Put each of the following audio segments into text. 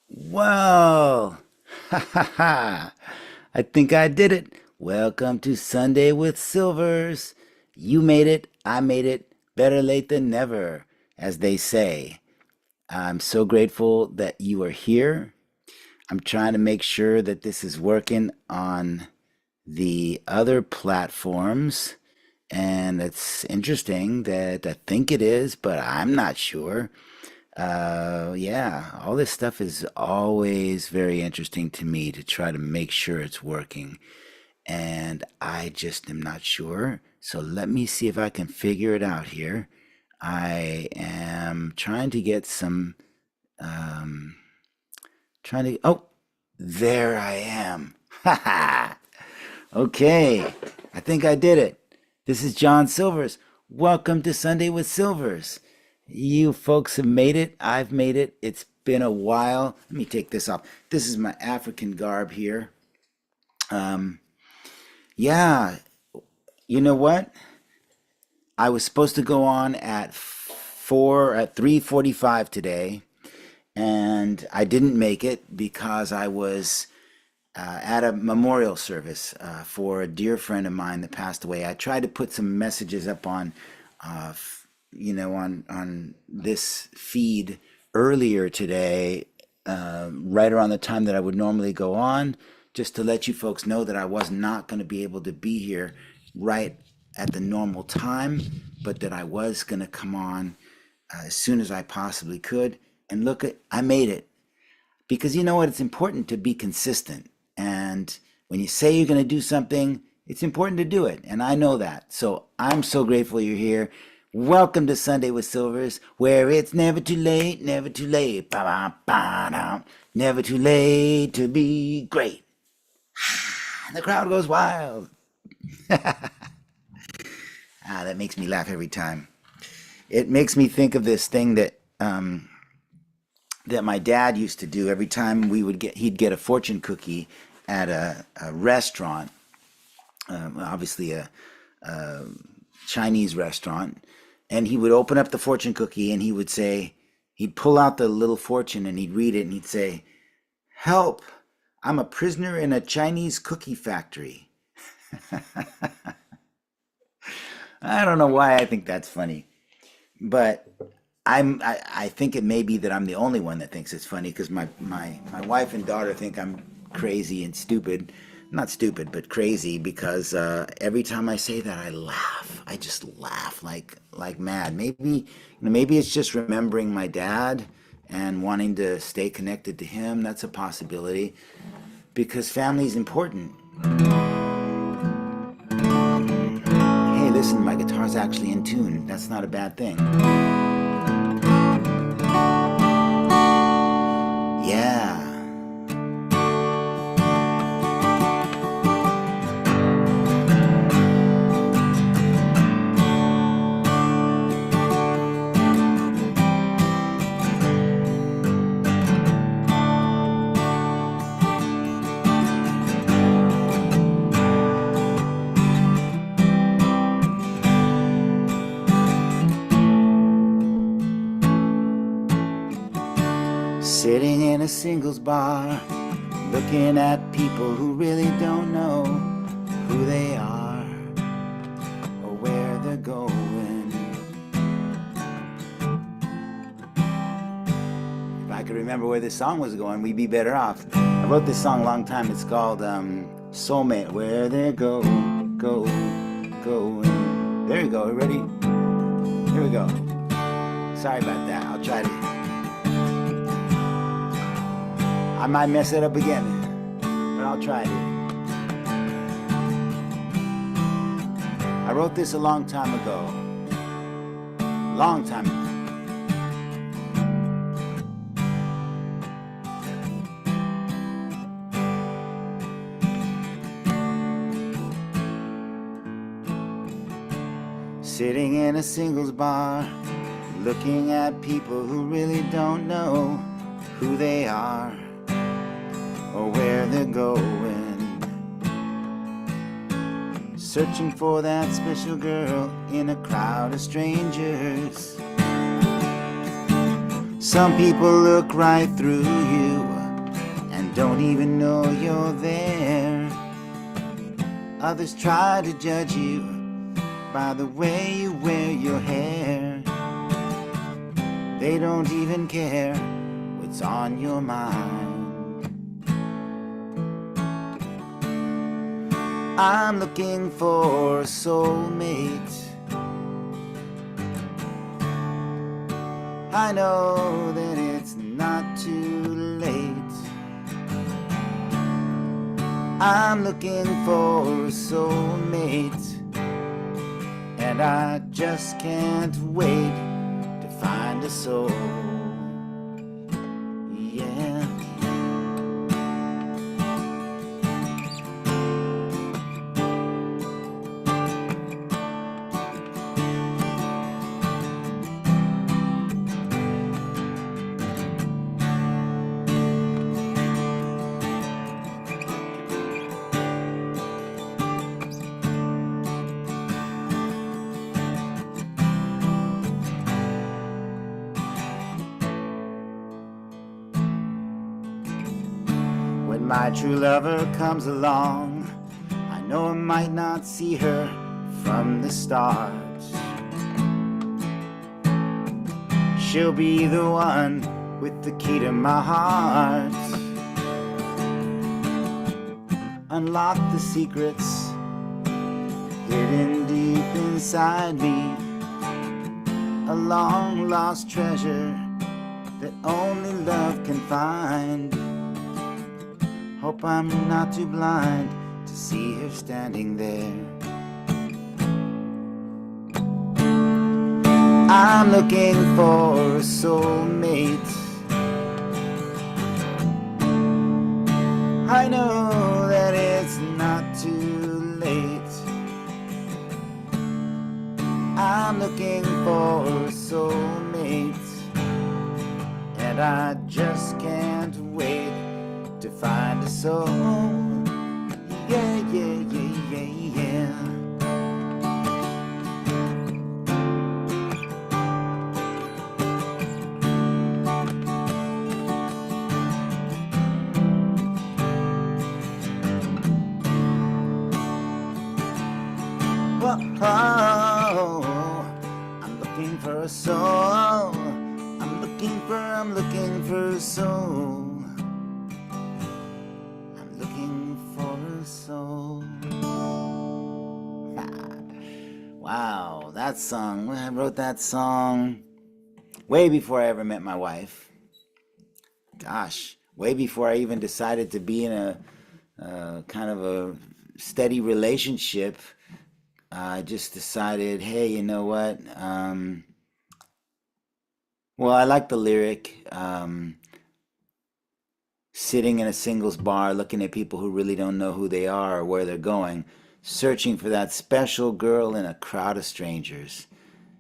Well, ha ha ha. I think I did it. Welcome to Sunday with Silvers. You made it. I made it. Better late than never, as they say. I'm so grateful that you are here. I'm trying to make sure that this is working on the other platforms. And it's interesting that I think it is, but I'm not sure. Yeah, all this stuff is always very interesting to me to try to make sure it's working. And I just am not sure. So let me see if I can figure it out here. I am trying to get some, um, oh, there I am. Ha ha. Okay, I think I did it. This is John Silvers. Welcome to Sunday with Silvers. You folks have made it. I've made it. It's been a while. Let me take this off. This is my African garb here. Um, yeah, you know what? I was supposed to go on at 3:45 today, and I didn't make it because I was at a memorial service for a dear friend of mine that passed away. I tried to put some messages up on, on this feed earlier today, right around the time that I would normally go on, just to let you folks know that I was not going to be able to be here right at the normal time, but that I was going to come on as soon as I possibly could. And look at, I made it. Because you know what? It's important to be consistent. And when you say you're going to do something, it's important to do it. And I know that. So I'm so grateful you're here. Welcome to Sunday with Silvers, where it's never too late, never too late. Ba-ba-ba-da. Never too late to be great. And the crowd goes wild. That makes me laugh every time. It makes me think of this thing that my dad used to do every time he'd get a fortune cookie at a restaurant, obviously a Chinese restaurant, and he would open up the fortune cookie and he would say, he'd pull out the little fortune and he'd read it and he'd say, "Help! I'm a prisoner in a Chinese cookie factory." I don't know why I think that's funny, but I think it may be that I'm the only one that thinks it's funny because my wife and daughter think I'm crazy and stupid. Not stupid, but crazy because every time I say that I laugh. I just laugh like mad. Maybe it's just remembering my dad and wanting to stay connected to him. That's a possibility because family is important. Hey, listen, my guitar's actually in tune. That's not a bad thing. Yeah. Sitting in a singles bar, looking at people who really don't know who they are or where they're going. If I could remember where this song was going, we'd be better off. I wrote this song a long time. It's called Soulmate. Where they go, going. There you go. Ready? Here we go. Sorry about that. I'll try to. I might mess it up again, but I'll try it. I wrote this a long time ago. Long time ago. Sitting in a singles bar, looking at people who really don't know who they are or where they're going. Searching for that special girl in a crowd of strangers. Some people look right through you, don't even know you're there. Others try to judge you by the way you wear your hair. They don't even care what's on your mind. I'm looking for a soulmate. I know that it's not too late. I'm looking for a soulmate, and I just can't wait to find a soul. Yeah. When my true lover comes along, I know I might not see her from the start. She'll be the one with the key to my heart. Unlock the secrets hidden deep inside me. A long lost treasure that only love can find. Hope I'm not too blind to see her standing there. I'm looking for a soulmate. I know that it's not too late. I'm looking for a soulmate, and I just can't wait to find a soul. Yeah, yeah, yeah, yeah, yeah. Whoa, I'm looking for a soul. I'm looking for a soul. For a soul. Wow, that song. I wrote that song way before I ever met my wife. Gosh, way before I even decided to be in a kind of a steady relationship. I just decided, hey, you know what? Well, I like the lyric. Sitting in a singles bar, looking at people who really don't know who they are or where they're going, searching for that special girl in a crowd of strangers.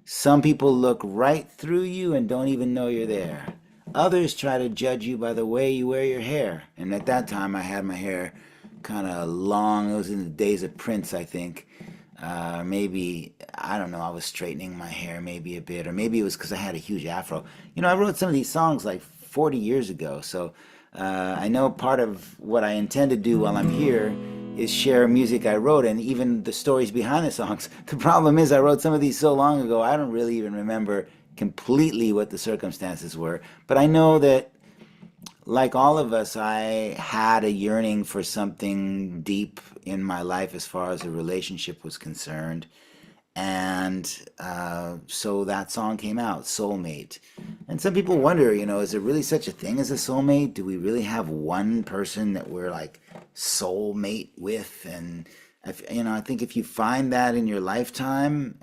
Some people look right through you and don't even know you're there. Others try to judge you by the way you wear your hair. And at that time, I had my hair kind of long. It was in the days of Prince, I think. Maybe, I don't know, I was straightening my hair maybe a bit, or maybe it was because I had a huge afro. You know, I wrote some of these songs like 40 years ago, so I know part of what I intend to do while I'm here is share music I wrote and even the stories behind the songs. The problem is I wrote some of these so long ago, I don't really even remember completely what the circumstances were. But I know that, like all of us, I had a yearning for something deep in my life as far as a relationship was concerned. And so that song came out, Soulmate. And some people wonder, you know, is there really such a thing as a soulmate? Do we really have one person that we're like soulmate with? And, you know, I think if you find that in your lifetime,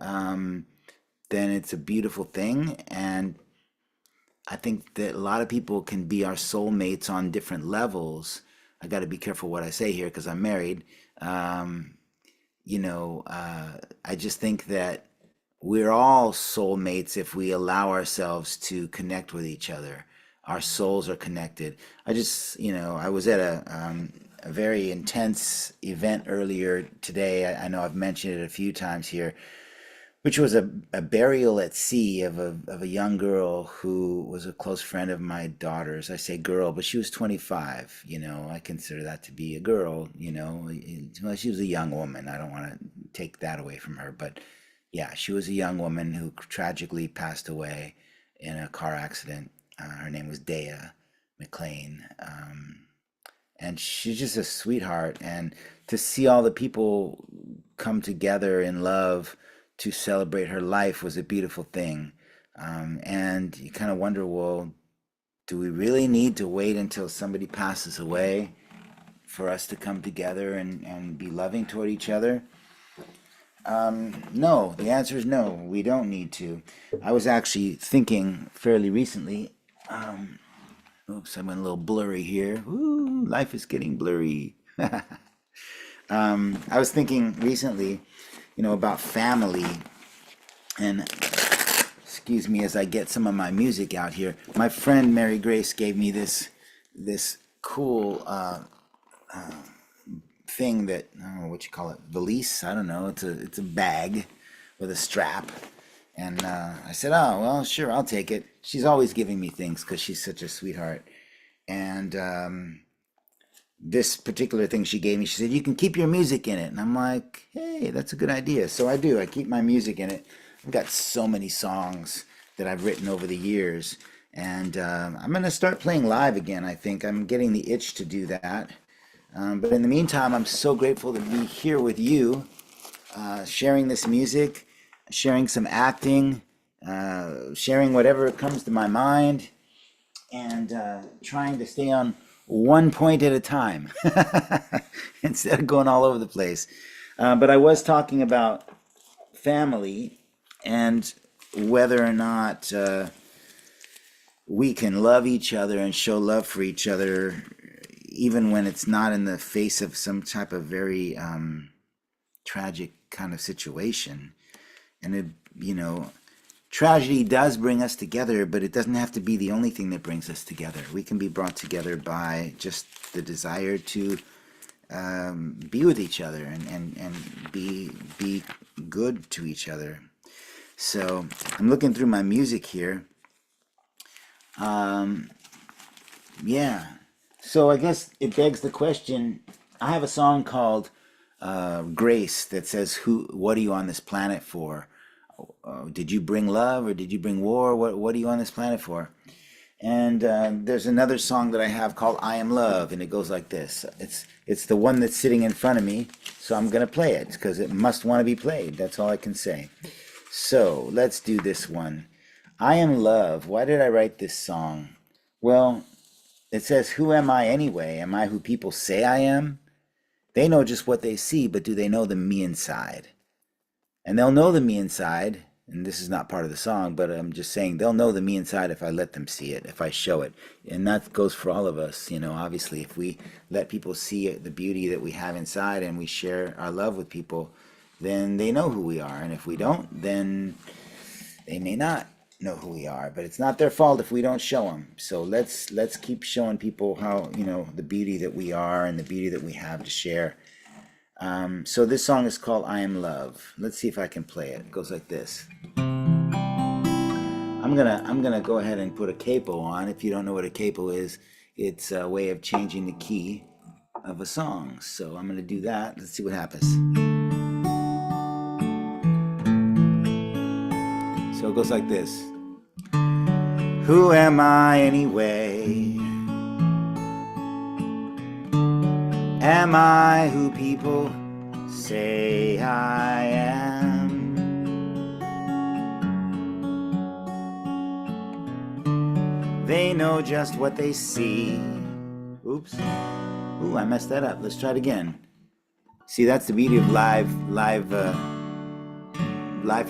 then it's a beautiful thing. And I think that a lot of people can be our soulmates on different levels. I got to be careful what I say here because I'm married. Um, I just think that we're all soulmates if we allow ourselves to connect with each other. Our souls are connected. I was at a very intense event earlier today. I know I've mentioned it a few times here, which was a burial at sea of a young girl who was a close friend of my daughter's. I say girl, but she was 25. You know, I consider that to be a girl. You know, well, she was a young woman. I don't want to take that away from her, but yeah, she was a young woman who tragically passed away in a car accident. Her name was Dea McLean. And she's just a sweetheart. And to see all the people come together in love to celebrate her life was a beautiful thing. And you kind of wonder, well, do we really need to wait until somebody passes away for us to come together and be loving toward each other? No, the answer is no, we don't need to. I was actually thinking fairly recently. Oops, I went a little blurry here. Ooh, life is getting blurry. I was thinking recently, about family, and excuse me as I get some of my music out here. My friend Mary Grace gave me this cool thing that I don't know what you call it, valise. I don't know. It's a bag with a strap, and I said, "Oh well, sure, I'll take it." She's always giving me things because she's such a sweetheart, and this particular thing she gave me, she said, "You can keep your music in it," and I'm like, "Hey, that's a good idea." So I do. I keep my music in it. I've got so many songs that I've written over the years, and I'm gonna start playing live again. I think I'm getting the itch to do that. But in the meantime, I'm so grateful to be here with you, sharing this music, sharing some acting, sharing whatever comes to my mind, and trying to stay on one point at a time instead of going all over the place. But I was talking about family and whether or not we can love each other and show love for each other even when it's not in the face of some type of very tragic kind of situation. And tragedy does bring us together, but it doesn't have to be the only thing that brings us together. We can be brought together by just the desire to be with each other and be good to each other. So I'm looking through my music here. Yeah. So I guess it begs the question. I have a song called Grace that says, what are you on this planet for? Did you bring love or did you bring war? What are you on this planet for? And there's another song that I have called I Am Love, and it goes like this. It's the one that's sitting in front of me, so I'm going to play it because it must want to be played. That's all I can say. So let's do this one. I Am Love. Why did I write this song? Well, it says, who am I anyway? Am I who people say I am? They know just what they see, but do they know the me inside? And they'll know the me inside, and this is not part of the song, but I'm just saying they'll know the me inside if I let them see it, if I show it. And that goes for all of us, obviously. If we let people see the beauty that we have inside and we share our love with people, then they know who we are. And if we don't, then they may not know who we are. But it's not their fault if we don't show them. So let's keep showing people how, the beauty that we are and the beauty that we have to share. So this song is called I Am Love. Let's see if I can play it. It goes like this. I'm gonna go ahead and put a capo on. If you don't know what a capo is, it's a way of changing the key of a song. So I'm gonna do that. Let's see what happens. So it goes like this. Who am I anyway? Am I who people say I am? They know just what they see. Oops. Ooh, I messed that up. Let's try it again. See, that's the beauty of live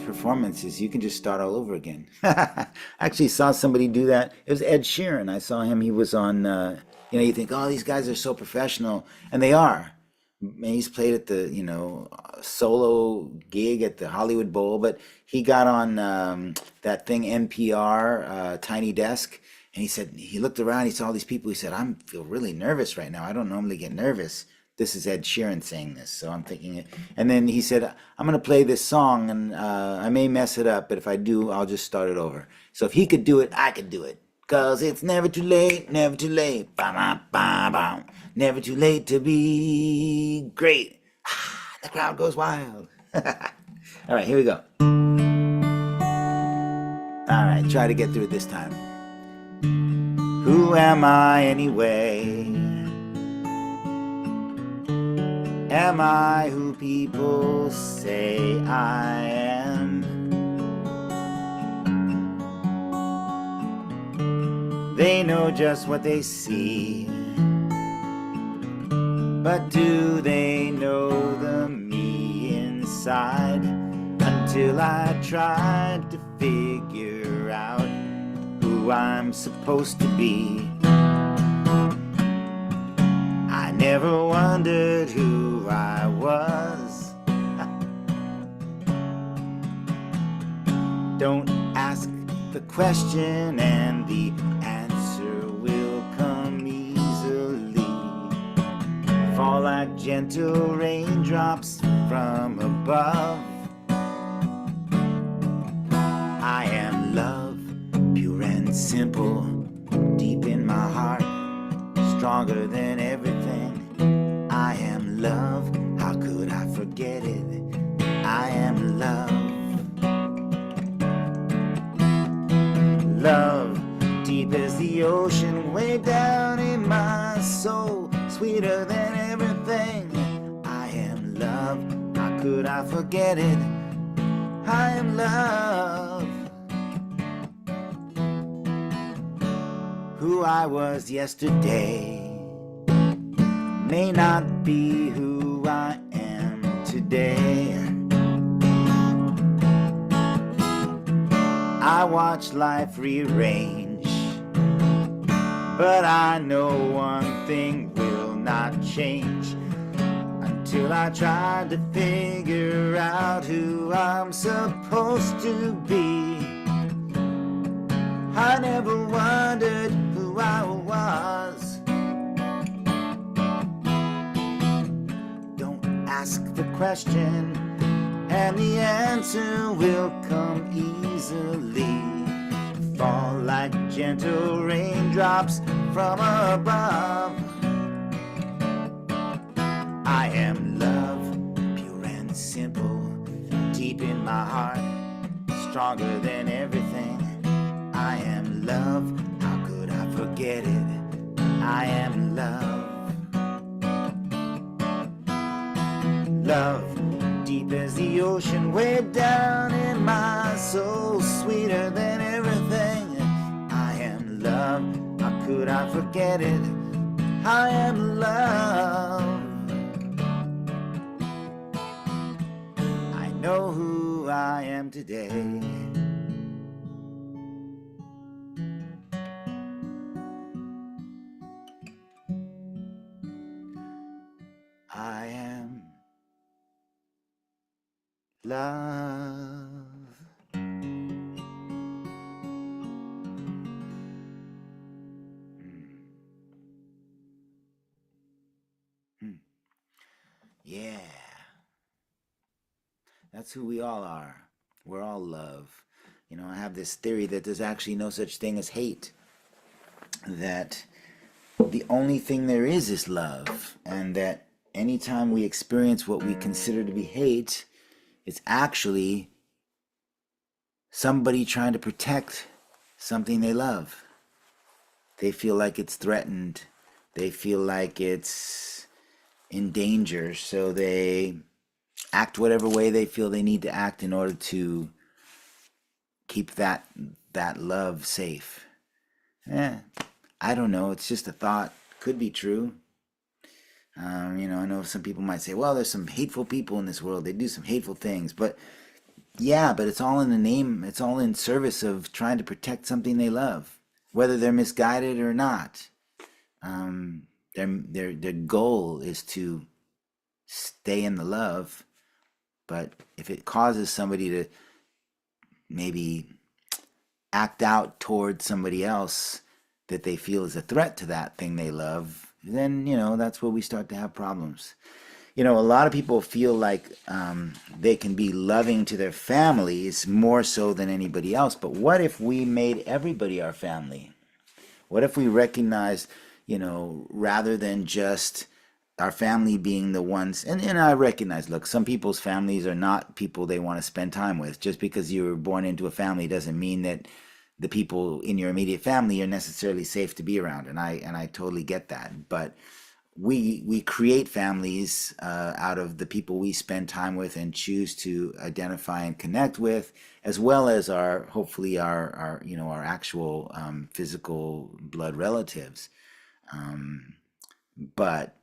performances. You can just start all over again. I actually saw somebody do that. It was Ed Sheeran. I saw him. He was on... you think, oh, these guys are so professional, and they are. And he's played at the, solo gig at the Hollywood Bowl, but he got on that thing, NPR, Tiny Desk, and he said, he looked around, he saw all these people, he said, I feel really nervous right now. I don't normally get nervous. This is Ed Sheeran saying this, so I'm thinking it. And then he said, I'm going to play this song, and I may mess it up, but if I do, I'll just start it over. So if he could do it, I could do it. Cause it's never too late, never too late. Ba-ba-ba-ba. Never too late to be great. The crowd goes wild. All right, here we go. All right, try to get through it this time. Who am I anyway? Am I who people say I am? They know just what they see, but do they know the me inside? Until I tried to figure out who I'm supposed to be. I never wondered who I was. Don't ask the question and the answer will come easily. Fall like gentle raindrops from above. I am love, pure and simple, deep in my heart, stronger than everything. I am love, how could I forget it? I am love. Love, deep as the ocean, way down in my soul, sweeter than everything. I am love, how could I forget it? I am love. Who I was yesterday may not be who I am today. I watch life rearrange, but I know one thing will not change until I try to figure out who I'm supposed to be. I never wondered who I was. Don't ask the question, and the answer will come easily. Fall like gentle raindrops from above. I am love, pure and simple, deep in my heart, stronger than everything. I am love, how could I forget it? I am love. Love, deep as the ocean, way down in my soul, sweeter than everything. I am love, how could I forget it? I am love. I know who I am today. I am love. Yeah, that's who we all are. We're all love. You know, I have this theory that there's actually no such thing as hate. That the only thing there is love. And that anytime we experience what we consider to be hate, it's actually somebody trying to protect something they love. They feel like it's threatened. They feel like it's in danger. So they act whatever way they feel they need to act in order to keep that love safe. I don't know. It's just a thought. Could be true. You know, I know some people might say, well, there's some hateful people in this world. They do some hateful things. But yeah, but it's all in the name, it's all in service of trying to protect something they love, whether they're misguided or not. Their goal is to stay in the love, but if it causes somebody to maybe act out towards somebody else that they feel is a threat to that thing they love, then that's where we start to have problems. A lot of people feel like they can be loving to their families more so than anybody else. But what if we made everybody our family? What if we recognized, rather than just our family being the ones, and I recognize, look, some people's families are not people they want to spend time with. Just because you were born into a family doesn't mean that the people in your immediate family are necessarily safe to be around. And I totally get that. But we create families out of the people we spend time with and choose to identify and connect with, as well as our hopefully our actual physical blood relatives. Um, but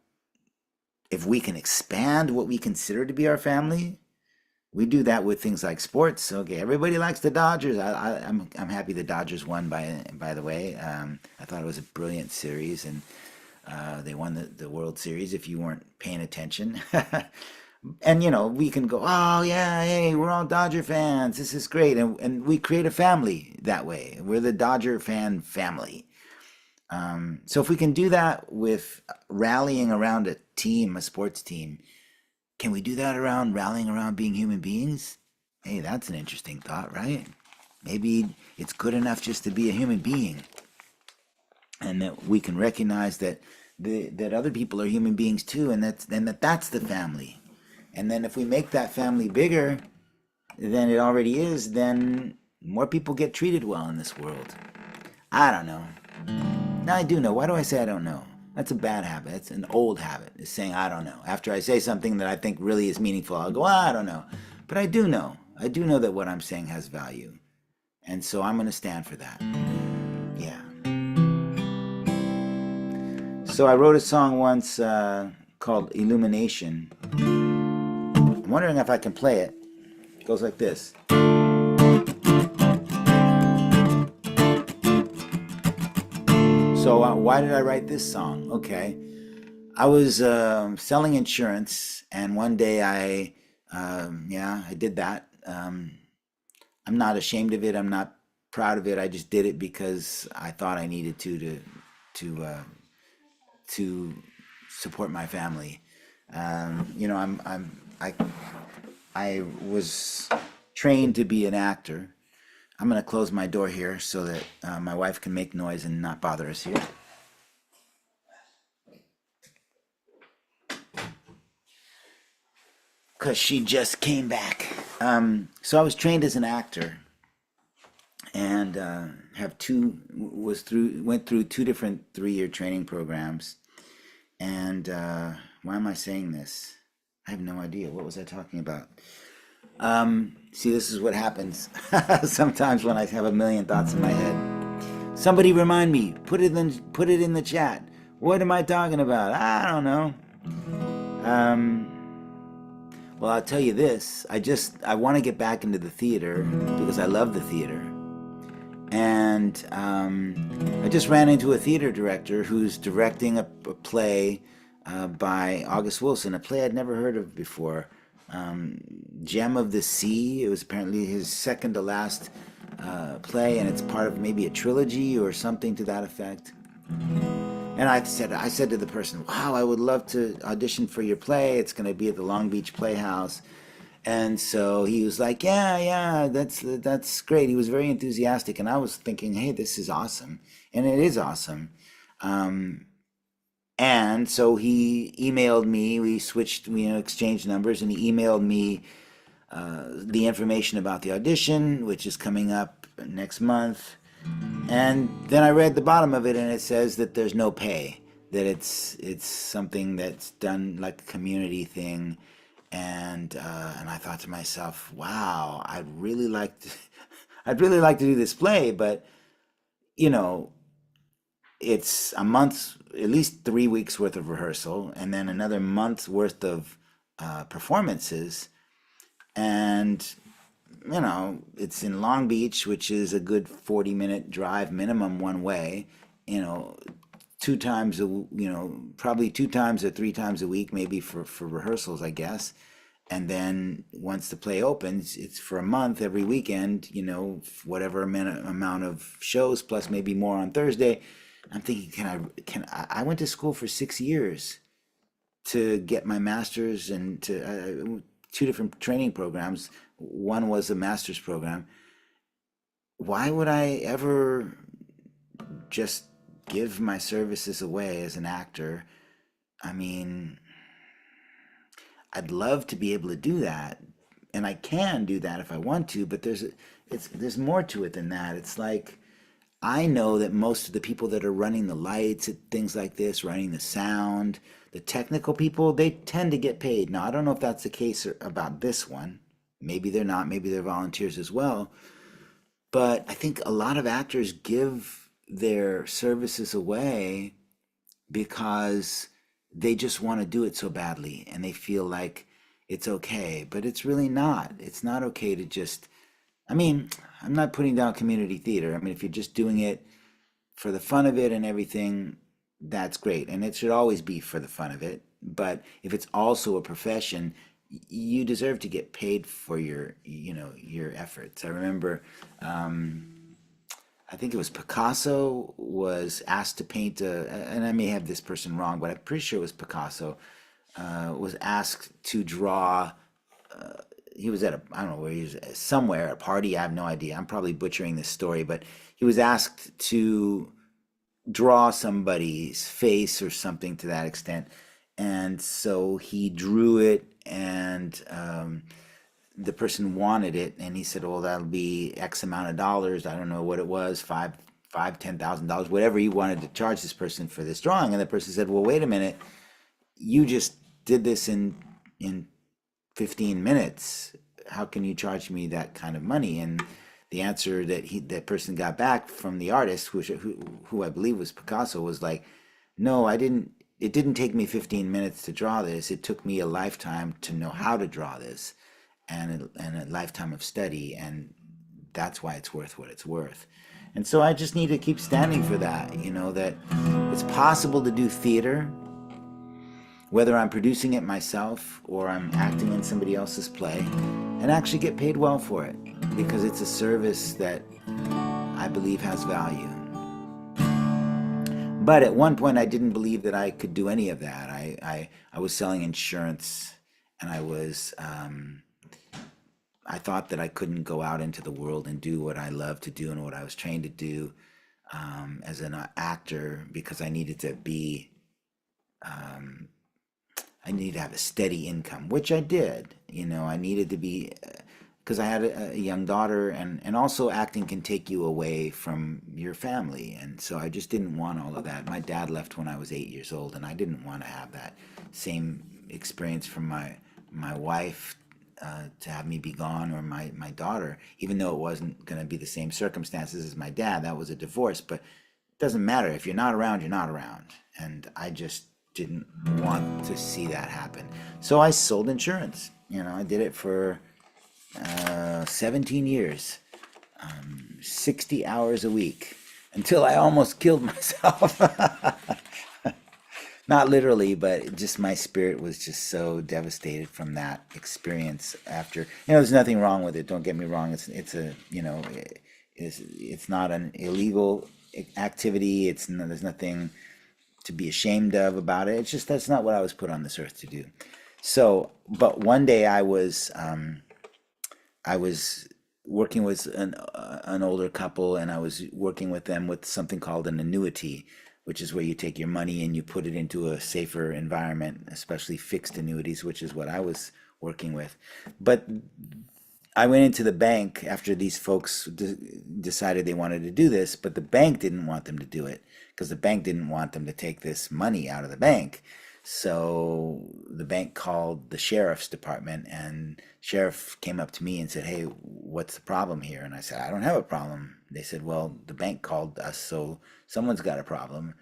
if we can expand what we consider to be our family, we do that with things like sports. Okay, everybody likes the Dodgers. I'm happy the Dodgers won. By the way, I thought it was a brilliant series, and they won the World Series. If you weren't paying attention, and we can go, oh yeah, hey, we're all Dodger fans. This is great, and we create a family that way. We're the Dodger fan family. So if we can do that with rallying around a team, a sports team, can we do that around rallying around being human beings? Hey, that's an interesting thought, right? Maybe it's good enough just to be a human being, and that we can recognize that other people are human beings too, and that's the family. And then if we make that family bigger than it already is, then more people get treated well in this world. I don't know. Now I do know. Why do I say I don't know? That's a bad habit. It's an old habit, is saying I don't know. After I say something that I think really is meaningful, I'll go, I don't know. But I do know. I do know that what I'm saying has value. And so I'm going to stand for that. Yeah. So I wrote a song once called Illumination. I'm wondering if I can play it. It goes like this. So why did I write this song? Okay. I was selling insurance, and one day I did that. I'm not ashamed of it. I'm not proud of it. I just did it because I thought I needed to to support my family. I was trained to be an actor. I'm gonna close my door here so that my wife can make noise and not bother us here. Because she just came back. So I was trained as an actor, and have two was through went through two different 3-year training programs. And why am I saying this? I have no idea. What was I talking about? See, this is what happens sometimes when I have a million thoughts in my head. Somebody remind me. Put it in the chat. What am I talking about? I don't know. Um, well, I'll tell you this. I want to get back into the theater because I love the theater. And I just ran into a theater director who's directing a play by August Wilson, a play I'd never heard of before. Gem of the Sea. It was apparently his second to last play, and it's part of maybe a trilogy or something to that effect. And I said to the person, "Wow, I would love to audition for your play. It's going to be at the Long Beach Playhouse." And so he was like, "Yeah, yeah, that's great." He was very enthusiastic, and I was thinking, "Hey, this is awesome," and it is awesome. Um, and so he emailed me. We switched, exchanged numbers, and he emailed me the information about the audition, which is coming up next month. And then I read the bottom of it, and it says that there's no pay, that it's something that's done like a community thing. And I thought to myself, wow, I'd really like to do this play, but you know, it's a month, at least 3 weeks worth of rehearsal, and then another month's worth of performances. And it's in Long Beach, which is a good 40-minute drive minimum one way. You know, probably 2 times or 3 times a week, maybe for rehearsals, I guess. And then once the play opens, it's for a month every weekend. Whatever amount of shows plus maybe more on Thursday. I'm thinking, I went to school for 6 years to get my master's and to two different training programs. One was a master's program. Why would I ever just give my services away as an actor? I mean, I'd love to be able to do that, and I can do that if I want to, but there's more to it than that. It's like I know that most of the people that are running the lights and things like this, running the sound, the technical people, they tend to get paid. Now, I don't know if that's the case about this one. Maybe they're not, maybe they're volunteers as well. But I think a lot of actors give their services away because they just want to do it so badly and they feel like it's okay, but it's really not. It's not okay to just, I mean, I'm not putting down community theater. I mean, if you're just doing it for the fun of it and everything, that's great. And it should always be for the fun of it. But if it's also a profession, you deserve to get paid for your efforts. I remember, I think it was Picasso was asked to paint and I may have this person wrong, but I'm pretty sure it was Picasso, was asked to draw. He was at I don't know where he was, somewhere, a party. I have no idea. I'm probably butchering this story, but he was asked to draw somebody's face or something to that extent. And so he drew it, and the person wanted it, and he said, "Well, that'll be X amount of dollars." I don't know what it was, $10,000, whatever he wanted to charge this person for this drawing. And the person said, "Well, wait a minute, you just did this in 15 minutes. How can you charge me that kind of money?" And the answer that person got back from the artist, who I believe was Picasso, was like, "No, I didn't. It didn't take me 15 minutes to draw this. It took me a lifetime to know how to draw this, and a lifetime of study, and that's why it's worth what it's worth." And so I just need to keep standing for that. That it's possible to do theater, whether I'm producing it myself or I'm acting in somebody else's play, and actually get paid well for it because it's a service that I believe has value. But at one point, I didn't believe that I could do any of that. I was selling insurance, and I thought that I couldn't go out into the world and do what I love to do and what I was trained to do as an actor, because I needed to have a steady income, which I did. I needed to be, because I had a young daughter, and also acting can take you away from your family. And so I just didn't want all of that. My dad left when I was 8 years old, and I didn't want to have that same experience from my wife, to have me be gone, or my daughter, even though it wasn't going to be the same circumstances as my dad. That was a divorce, but it doesn't matter. If you're not around, you're not around. And I just didn't want to see that happen. So I sold insurance. I did it for 17 years, 60 hours a week, until I almost killed myself. Not literally, but just my spirit was just so devastated from that experience. After, there's nothing wrong with it. Don't get me wrong. It's not an illegal activity. There's nothing to be ashamed of about it. It's just that's not what I was put on this earth to do. So, but one day I was working with an older couple, and I was working with them with something called an annuity, which is where you take your money and you put it into a safer environment, especially fixed annuities, which is what I was working with. But I went into the bank after these folks decided they wanted to do this, but the bank didn't want them to do it because the bank didn't want them to take this money out of the bank. So the bank called the sheriff's department, and sheriff came up to me and said, "Hey, what's the problem here?" And I said, "I don't have a problem." They said, "Well, the bank called us, so someone's got a problem."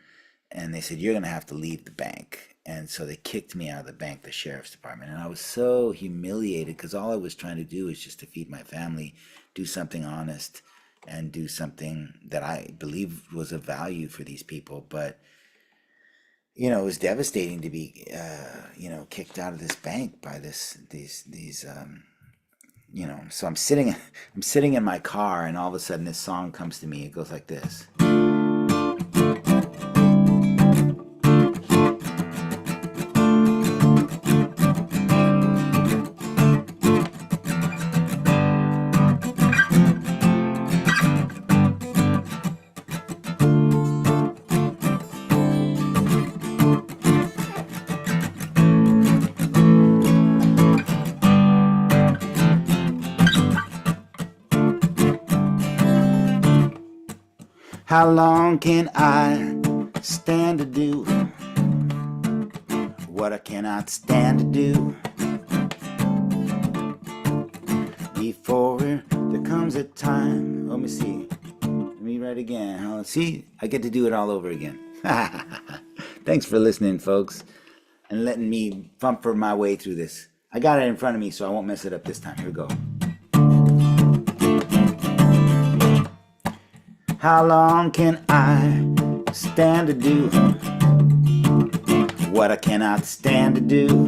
And they said, "You're going to have to leave the bank." And so they kicked me out of the bank, the sheriff's department. And I was so humiliated because all I was trying to do is just to feed my family, do something honest, and do something that I believe was of value for these people. But it was devastating to be, kicked out of this bank by these. So I'm sitting in my car, and all of a sudden this song comes to me. It goes like this. How long can I stand to do what I cannot stand to do? Before there comes a time. Let me see. Let me write again. See, I get to do it all over again. Thanks for listening, folks, and letting me bumper my way through this. I got it in front of me, so I won't mess it up this time. Here we go. How long can I stand to do what I cannot stand to do?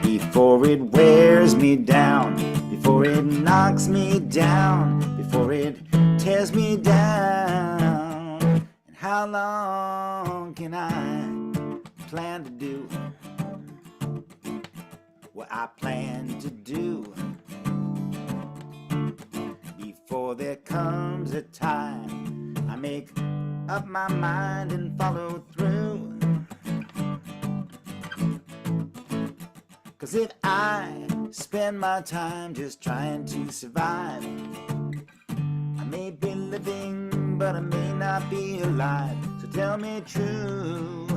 Before it wears me down, before it knocks me down, before it tears me down. And how long can I plan to do what I plan to do? Before there comes a time I make up my mind and follow through. 'Cause if I spend my time just trying to survive, I may be living, but I may not be alive. So tell me true,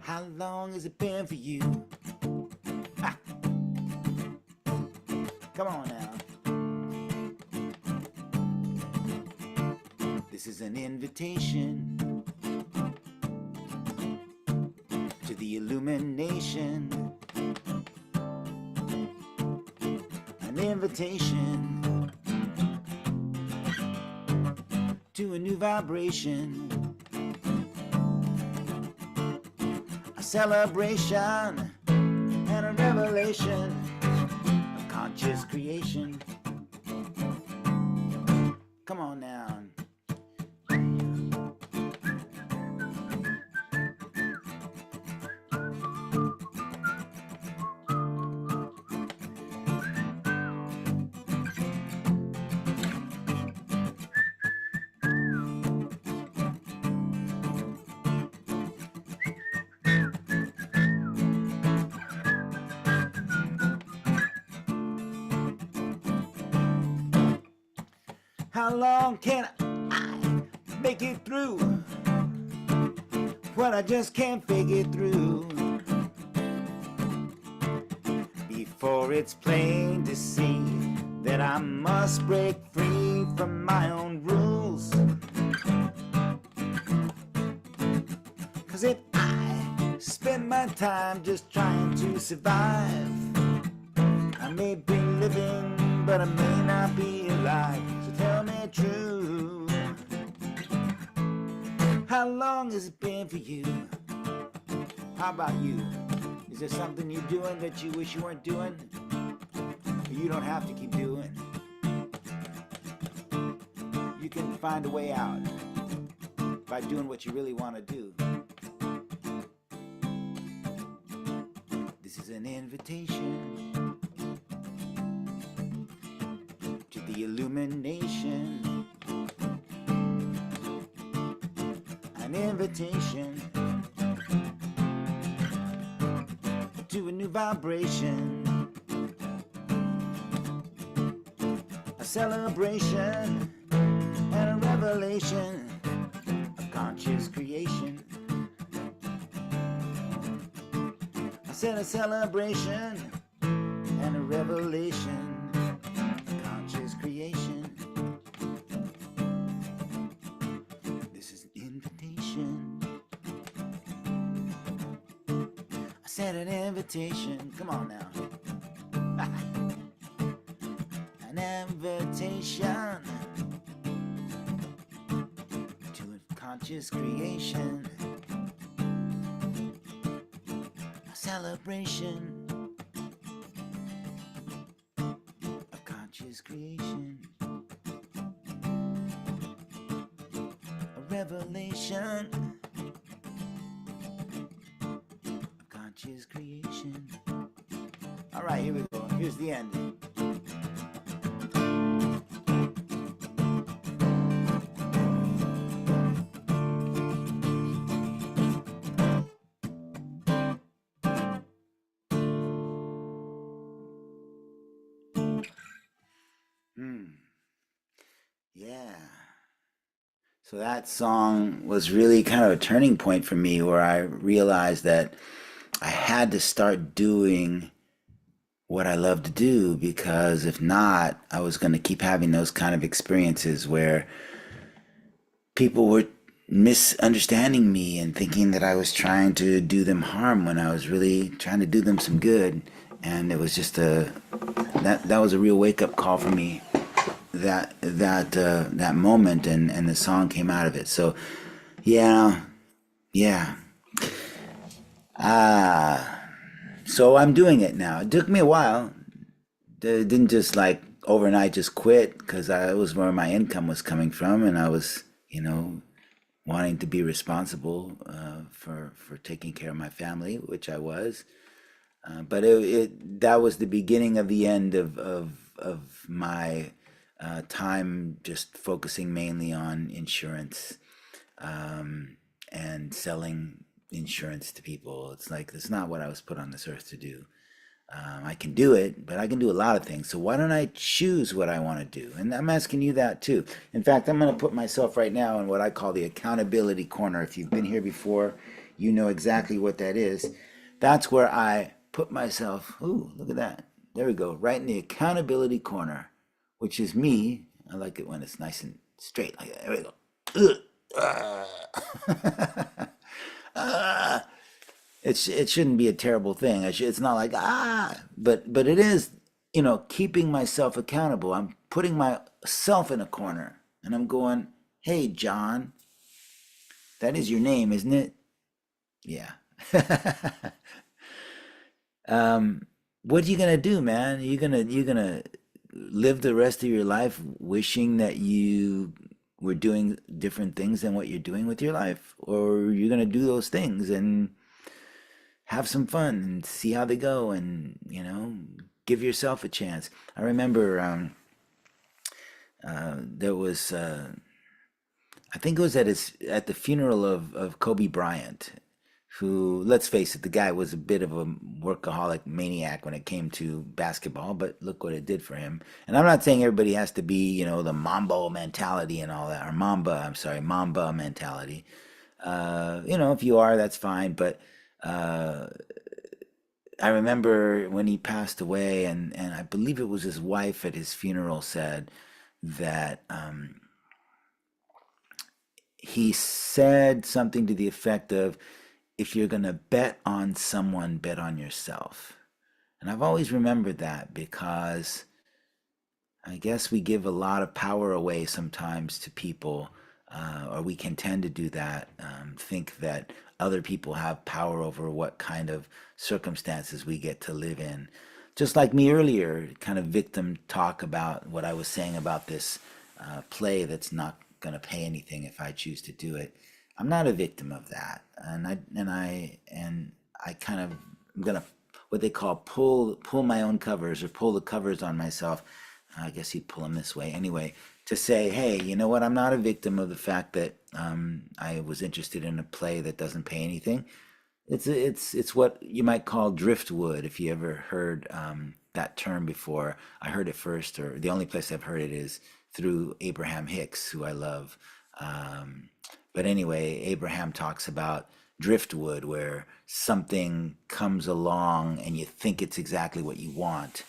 how long has it been for you? Ha. Come on now. This is an invitation to the illumination, an invitation to a new vibration, a celebration and a revelation of conscious creation. Come on now. How long can I make it through what I just can't figure through? Before it's plain to see that I must break free from my own rules. 'Cause if I spend my time just trying to survive, I may be living, but I may not be alive. So tell me true, how long has it been for you? How about you? Is there something you're doing that you wish you weren't doing? Or you don't have to keep doing? You can find a way out by doing what you really want to do. This is an invitation to the illumination, an invitation to a new vibration, a celebration and a revelation of conscious creation. I said a celebration and a revelation of conscious creation. This is an invitation. I said an invitation. Come on now. An invitation to a conscious creation, a celebration of conscious creation, a revelation of conscious creation. All right, here we go. Here's the end. Hmm. Yeah. So that song was really kind of a turning point for me where I realized that I had to start doing what I love to do because if not, I was going to keep having those kind of experiences where people were misunderstanding me and thinking that I was trying to do them harm when I was really trying to do them some good. And it was just that was a real wake up call for me. That moment and the song came out of it. So yeah, yeah. So I'm doing it now. It took me a while. It didn't just like overnight just quit because I was where my income was coming from, and I was, wanting to be responsible for taking care of my family, which I was. But that was the beginning of the end of my time just focusing mainly on insurance and selling insurance to people. It's like it's not what I was put on this earth to do. I can do it, but I can do a lot of things. So why don't I choose what I want to do? And I'm asking you that too. In fact, I'm going to put myself right now in what I call the accountability corner. If you've been here before, you know exactly what that is. That's where I put myself. Ooh, look at that. There we go. Right in the accountability corner, which is me. I like it when it's nice and straight like that. There we go. Ugh. It shouldn't be a terrible thing. It's not like but it is. Keeping myself accountable. I'm putting myself in a corner, and I'm going, "Hey, John, that is your name, isn't it?" Yeah. What are you gonna do, man? You gonna live the rest of your life wishing that you were doing different things than what you're doing with your life, or you're gonna do those things and have some fun and see how they go and give yourself a chance. I remember there was I think it was at the funeral of Kobe Bryant, who, let's face it, the guy was a bit of a workaholic maniac when it came to basketball, but look what it did for him. And I'm not saying everybody has to be the Mambo mentality and all that, or Mamba, I'm sorry, Mamba mentality. If you are, that's fine, but uh, I remember when he passed away, and I believe it was his wife at his funeral said that he said something to the effect of, if you're going to bet on someone, bet on yourself. And I've always remembered that because I guess we give a lot of power away sometimes to people, or we can tend to do that, think that other people have power over what kind of circumstances we get to live in. Just like me earlier, kind of victim talk about what I was saying about this play that's not going to pay anything if I choose to do it. I'm not a victim of that, and I kind of I'm gonna what they call pull my own covers or pull the covers on myself. I guess you'd pull them this way anyway, to say, hey, you know what? I'm not a victim of the fact that I was interested in a play that doesn't pay anything. It's what you might call driftwood. If you ever heard that term before, I heard it first, or the only place I've heard it is through Abraham Hicks, who I love. Um, but anyway, Abraham talks about driftwood, where something comes along and you think it's exactly what you want,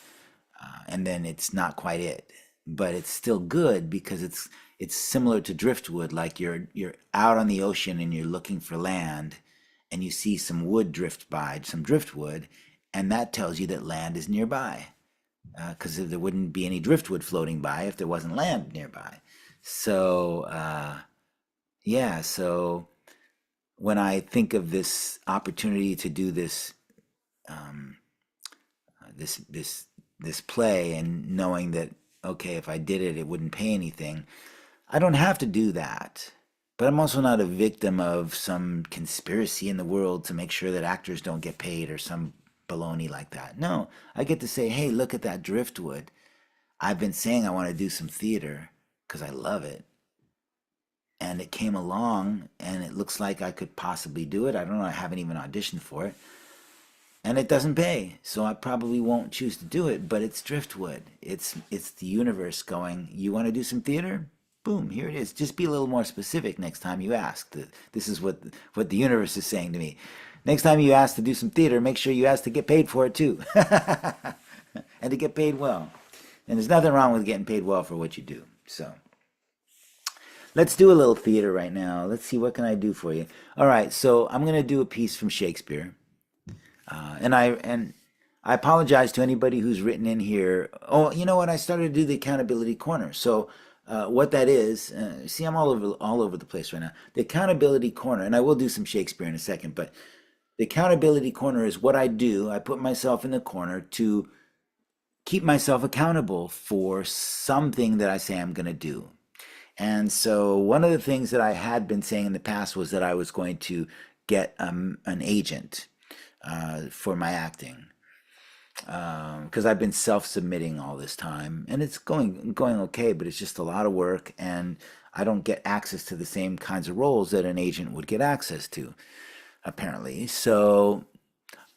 and then it's not quite it, but it's still good because it's similar to driftwood. Like you're out on the ocean and you're looking for land, and you see some wood drift by, some driftwood, and that tells you that land is nearby. Because there wouldn't be any driftwood floating by if there wasn't land nearby. So yeah, so when I think of this opportunity to do this play, and knowing that, okay, if I did it, it wouldn't pay anything, I don't have to do that. But I'm also not a victim of some conspiracy in the world to make sure that actors don't get paid or some baloney like that. No, I get to say, hey, look at that driftwood. I've been saying I want to do some theater because I love it. And it came along and it looks like I could possibly do it. I don't know, I haven't even auditioned for it. and it doesn't pay, so I probably won't choose to do it. But it's driftwood. It's the universe going, you want to do some theater? Boom, here it is. Just be a little more specific next time you ask. This is what the universe is saying to me. Next time you ask to do some theater, make sure you ask to get paid for it too, and to get paid well. And there's nothing wrong with getting paid well for what you do. So let's do a little theater right now. Let's see, what can I do for you. All right, so I'm gonna do a piece from Shakespeare. And I apologize to anybody who's written in here. Oh, you know what? I started to do the accountability corner. So what that is, see, I'm all over the place right now. The accountability corner, and I will do some Shakespeare in a second, but the accountability corner is what I do. I put myself in the corner to keep myself accountable for something that I say I'm going to do. And so one of the things that I had been saying in the past was that I was going to get an agent for my acting, because I've been self-submitting all this time, and it's going okay, but it's just a lot of work, and I don't get access to the same kinds of roles that an agent would get access to, apparently. So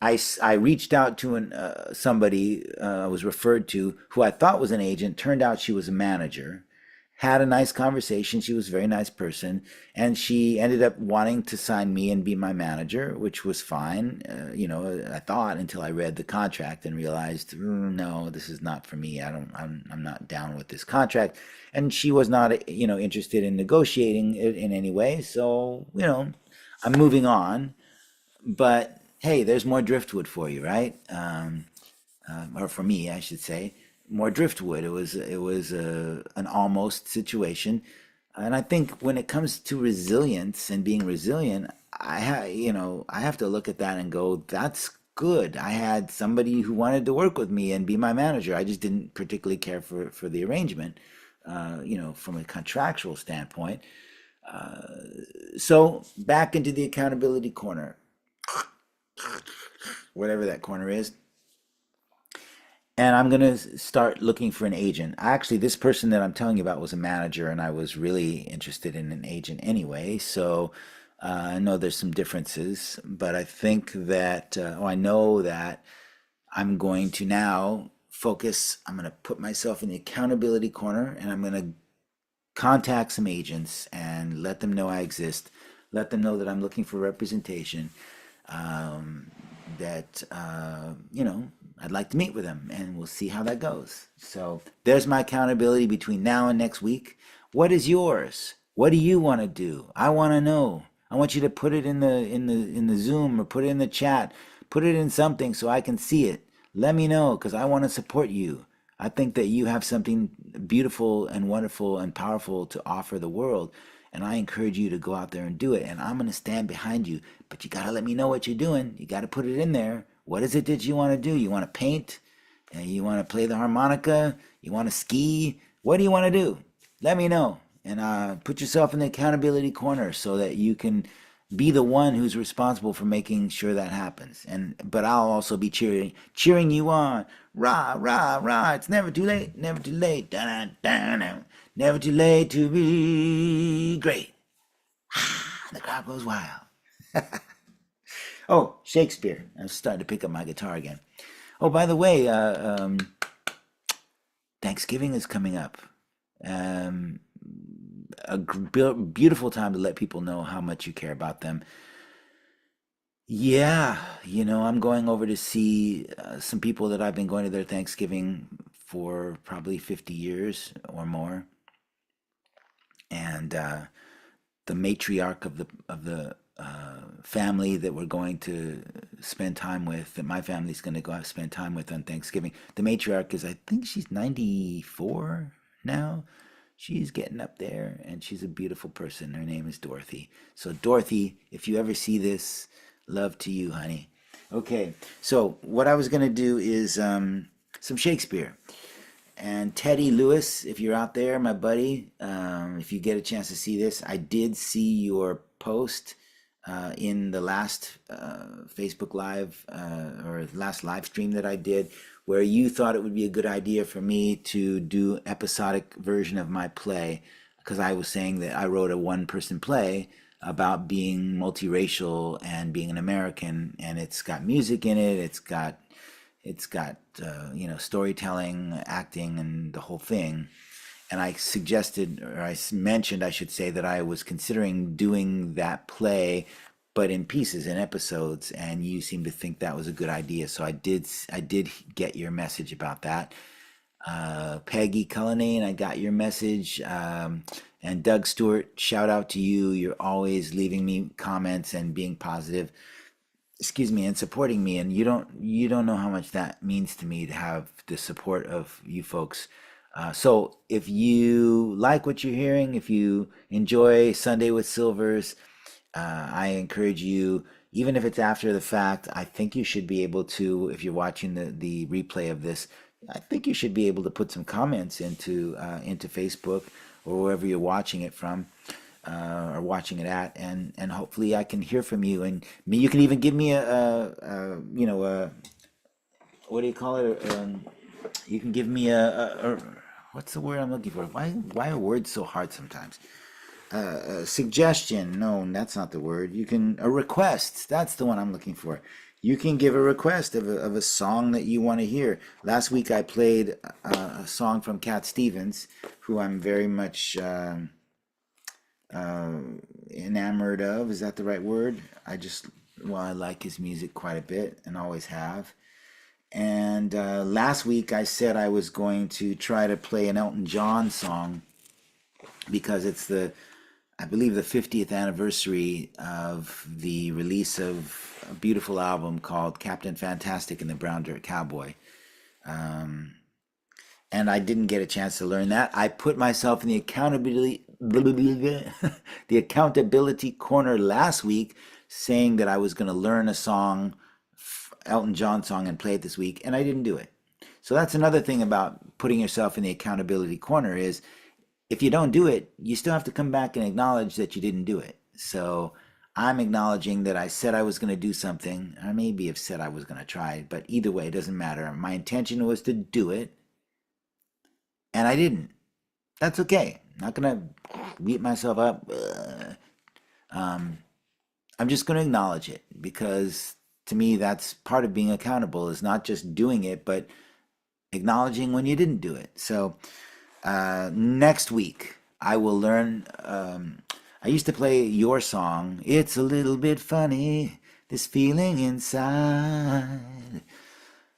I reached out to somebody I was referred to, who I thought was an agent. Turned out she was a manager. Had a nice conversation. She was a very nice person, and she ended up wanting to sign me and be my manager, which was fine. I thought, until I read the contract and realized, no, this is not for me. I'm not down with this contract. And she was not, interested in negotiating it in any way. So, I'm moving on. But hey, there's more driftwood for you, right? Or for me, I should say, more driftwood. It was an almost situation, and I think when it comes to resilience and being resilient, I have to look at that and go, that's good. I had somebody who wanted to work with me and be my manager. I just didn't particularly care for the arrangement, from a contractual standpoint. So back into the accountability corner, whatever that corner is. And I'm going to start looking for an agent. Actually, this person that I'm telling you about was a manager, and I was really interested in an agent anyway. So I know there's some differences, but I think that, I know that I'm going to now focus. I'm going to put myself in the accountability corner, and I'm going to contact some agents and let them know I exist. Let them know that I'm looking for representation. Um, that I'd like to meet with them, and we'll see how that goes. So there's my accountability between now and next week. What is yours? What do you want to do? I want to know. I want you to put it in the Zoom, or put it in the chat. Put it in something so I can see it. Let me know, because I want to support you. I think that you have something beautiful and wonderful and powerful to offer the world. And I encourage you to go out there and do it. And I'm going to stand behind you. But you got to let me know what you're doing. You got to put it in there. What is it that you want to do? You want to paint? And you want to play the harmonica? You want to ski? What do you want to do? Let me know. And put yourself in the accountability corner so that you can be the one who's responsible for making sure that happens. But I'll also be cheering you on. Rah, rah, rah. It's never too late, never too late. Dun, dun, dun. Never too late to be great. The crowd goes wild. Oh, Shakespeare. I'm starting to pick up my guitar again. Oh, by the way, Thanksgiving is coming up. Um, a beautiful time to let people know how much you care about them. Yeah, I'm going over to see some people that I've been going to their Thanksgiving for probably 50 years or more. And the matriarch of the family that we're going to spend time with, that my family's going to go out and spend time with on Thanksgiving. The matriarch is, I think she's 94 now. She's getting up there, and she's a beautiful person. Her name is Dorothy. So Dorothy, if you ever see this, love to you, honey. Okay, so what I was going to do is some Shakespeare. And Teddy Lewis, if you're out there, my buddy, if you get a chance to see this, I did see your post in the last Facebook Live, or last live stream that I did, where you thought it would be a good idea for me to do episodic version of my play, because I was saying that I wrote a one-person play about being multiracial and being an American, and it's got music in it. It's got storytelling, acting, and the whole thing. And I suggested, or mentioned, I should say, that I was considering doing that play, but in pieces, in episodes. And you seemed to think that was a good idea, so I did get your message about that. Peggy Cullinane, I got your message. And Doug Stewart, shout out to you. You're always leaving me comments and being positive, excuse me, and supporting me. And you don't know how much that means to me to have the support of you folks. So if you like what you're hearing, if you enjoy Sunday with Silvers, I encourage you, even if it's after the fact, I think you should be able to, if you're watching the replay of this, I think you should be able to put some comments into Facebook or wherever you're watching it from, or watching it at, and hopefully I can hear from you. And me, you can even give me a what do you call it? You can give me a what's the word I'm looking for? Why are words so hard sometimes? A suggestion. No, that's not the word. A request. That's the one I'm looking for. You can give a request of a song that you want to hear. Last week I played a song from Cat Stevens, who I'm very much enamored of. Is that the right word? I like his music quite a bit and always have. And last week I said I was going to try to play an Elton John song because it's I believe the 50th anniversary of the release of a beautiful album called Captain Fantastic and the Brown Dirt Cowboy. And I didn't get a chance to learn that. I put myself in the accountability corner last week, saying that I was going to learn a song, Elton John song, and play it this week, and I didn't do it. So that's another thing about putting yourself in the accountability corner is, if you don't do it, you still have to come back and acknowledge that you didn't do it. So I'm acknowledging that I said I was going to do something. I maybe have said I was going to try it, but either way, it doesn't matter. My intention was to do it, and I didn't. That's okay. I'm not going to beat myself up. I'm just going to acknowledge it, because to me, that's part of being accountable, is not just doing it, but acknowledging when you didn't do it. So next week, I will learn. I used to play your song, It's a Little Bit Funny, This Feeling Inside.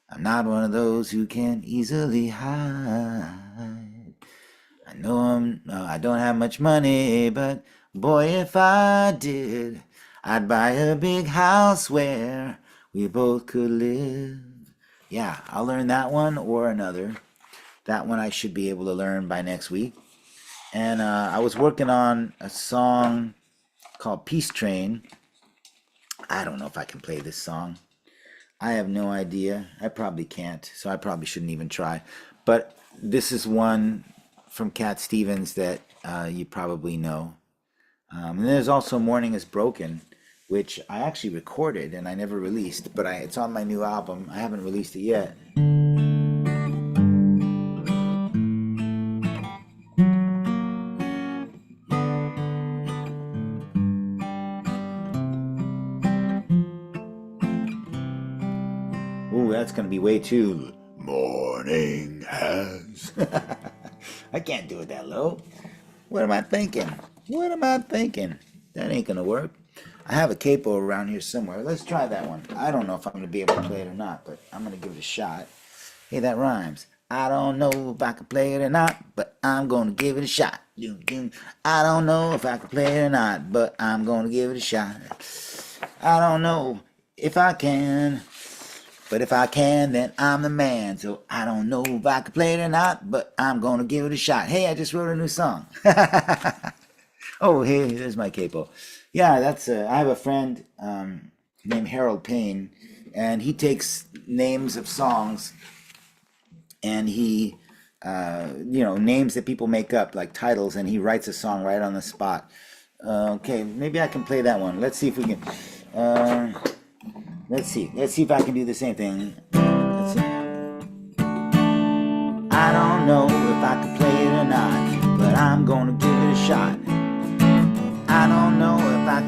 I'm not one of those who can easily hide. I know I don't have much money, but boy, if I did, I'd buy a big house where we both could live. Yeah, I'll learn that one or another. That one I should be able to learn by next week. And I was working on a song called Peace Train. I don't know if I can play this song. I have no idea. I probably can't, so I probably shouldn't even try. But this is one from Cat Stevens that you probably know. And there's also Morning is Broken, which I actually recorded and I never released, but it's on my new album. I haven't released it yet. Ooh, that's going to be way too... Morning has... I can't do it that low. What am I thinking? What am I thinking? That ain't going to work. I have a capo around here somewhere. Let's try that one. I don't know if I'm going to be able to play it or not, but I'm going to give it a shot. Hey, that rhymes. I don't know if I can play it or not, but I'm going to give it a shot. I don't know if I can play it or not, but I'm going to give it a shot. I don't know if I can, but if I can, then I'm the man. So I don't know if I can play it or not, but I'm going to give it a shot. Hey, I just wrote a new song. Oh, hey, there's my capo. Yeah, I have a friend named Harold Payne, and he takes names of songs and he, names that people make up, like titles, and he writes a song right on the spot. Okay, maybe I can play that one. Let's see if we can. Let's see if I can do the same thing. Let's see. I don't know if I can play it or not, but I'm gonna give it a shot. I don't know if I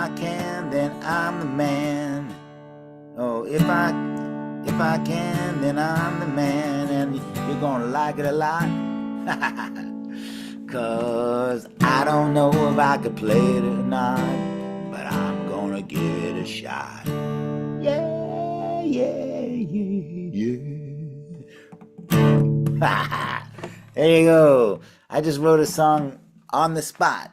I can, then I'm the man. Oh, if I can, then I'm the man, and you're gonna like it a lot. 'Cause I don't know if I could play it or not, but I'm gonna give it a shot. Yeah, yeah, yeah, yeah. There you go. I just wrote a song on the spot.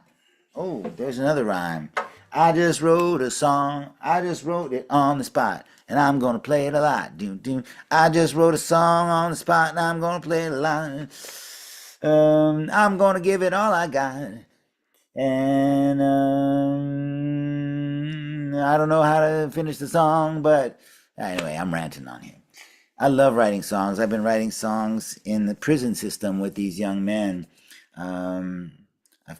Oh, there's another rhyme. I just wrote a song. I just wrote it on the spot. And I'm gonna play it a lot. Doom, doom. I just wrote a song on the spot and I'm gonna play it a lot. I'm gonna give it all I got. And I don't know how to finish the song, but anyway, I'm ranting on here. I love writing songs. I've been writing songs in the prison system with these young men. Um, I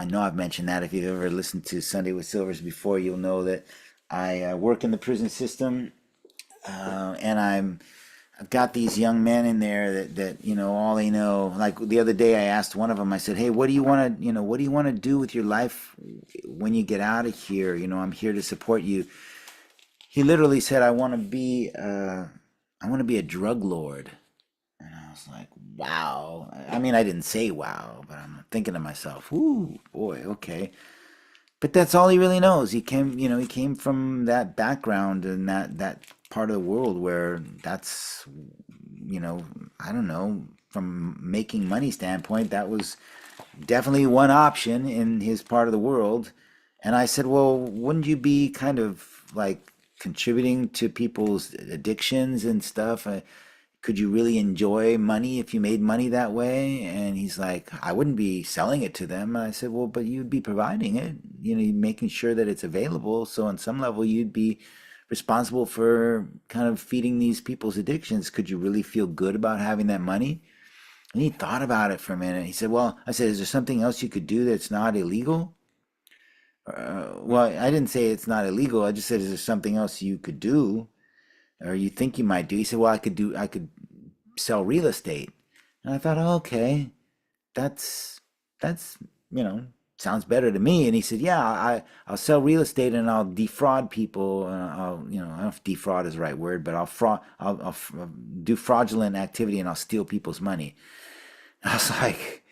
know I've mentioned that. If you've ever listened to Sunday with Silvers before, you'll know that I work in the prison system, and I've got these young men in there that all they know. Like the other day, I asked one of them. I said, "Hey, what do you want to what do you want to do with your life when you get out of here? I'm here to support you." He literally said, I want to be a drug lord." And I was like, wow. I mean, I didn't say wow, but I'm thinking to myself, ooh, boy, okay. But that's all he really knows. He came from that background and that part of the world where that's, I don't know, from making money standpoint, that was definitely one option in his part of the world. And I said, well, wouldn't you be kind of like contributing to people's addictions and stuff? Could you really enjoy money if you made money that way? And he's like, I wouldn't be selling it to them. And I said, well, but you'd be providing it, making sure that it's available. So on some level, you'd be responsible for kind of feeding these people's addictions. Could you really feel good about having that money? And he thought about it for a minute. He said, well, I said, is there something else you could do that's not illegal? Well, I didn't say it's not illegal. I just said, is there something else you could do or you think you might do? He said, well, I could sell real estate. And I thought, oh, okay, that's sounds better to me. And he said, yeah, I'll sell real estate and I'll defraud people. I don't know if defraud is the right word, but I'll do fraudulent activity and I'll steal people's money. And I was like,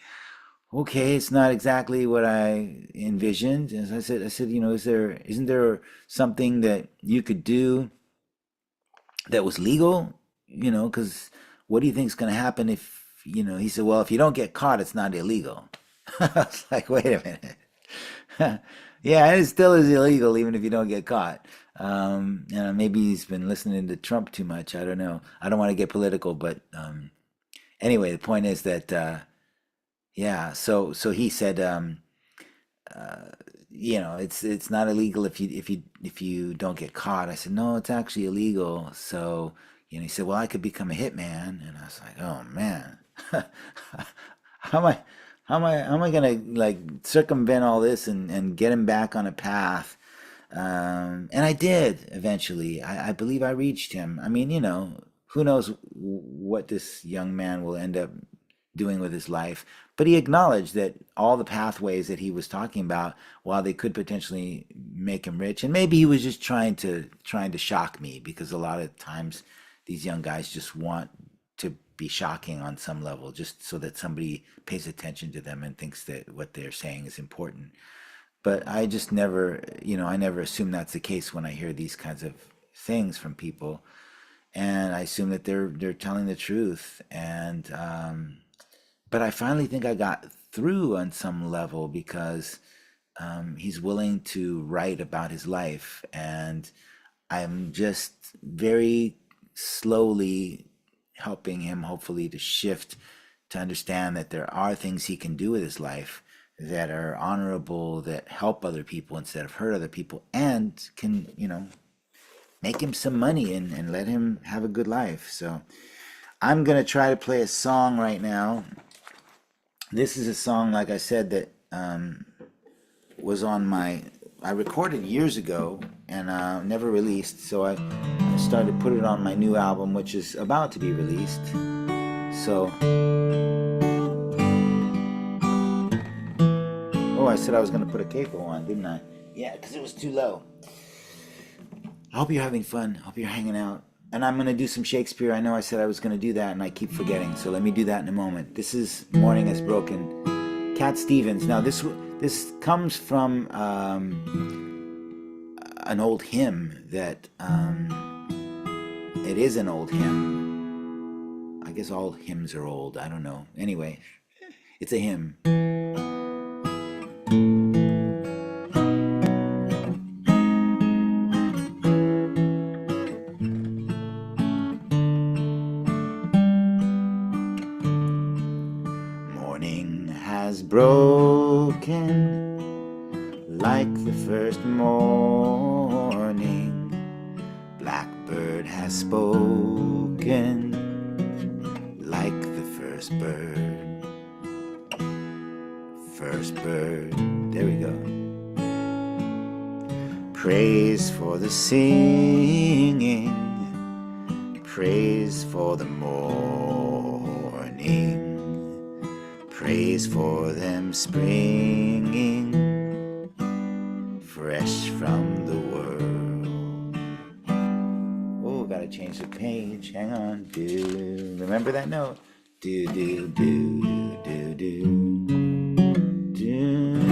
okay, it's not exactly what I envisioned. And I said, isn't there something that you could do that was legal? Because what do you think is going to happen if, he said, well, if you don't get caught, it's not illegal. I was like, wait a minute. Yeah, it still is illegal even if you don't get caught. Maybe he's been listening to Trump too much. I don't know. I don't want to get political, but anyway, the point is that yeah. So he said, it's not illegal if you don't get caught. I said, no, it's actually illegal. So he said, well, I could become a hitman, and I was like, oh man, how am I how am I gonna like circumvent all this and get him back on a path? And I did eventually. I believe I reached him. I mean, who knows what this young man will end up doing with his life. But he acknowledged that all the pathways that he was talking about, while they could potentially make him rich, and maybe he was just trying to shock me, because a lot of times these young guys just want to be shocking on some level, just so that somebody pays attention to them and thinks that what they're saying is important. But I just never, I never assume that's the case when I hear these kinds of things from people, and I assume that they're telling the truth. And but I finally think I got through on some level, because he's willing to write about his life, and I'm just very slowly helping him, hopefully, to shift to understand that there are things he can do with his life that are honorable, that help other people instead of hurt other people, and can, make him some money and let him have a good life. So I'm going to try to play a song right now. This is a song, like I said, that was on I recorded years ago and never released. So I started to put it on my new album, which is about to be released. So, oh, I said I was going to put a capo on, didn't I? Yeah, because it was too low. I hope you're having fun. I hope you're hanging out. And I'm going to do some Shakespeare. I know I said I was going to do that, and I keep forgetting. So let me do that in a moment. This is Morning Has Broken. Cat Stevens. Now, this comes from an old hymn that it is an old hymn. I guess all hymns are old. I don't know. Anyway, it's a hymn. Morning has broken like the first morning. Blackbird has spoken like the first bird. First bird, there we go. Praise for the singing, praise for the morning, praise for them springing fresh from the world. Oh, gotta change the page. Hang on. Do remember that note? Do do do do do do do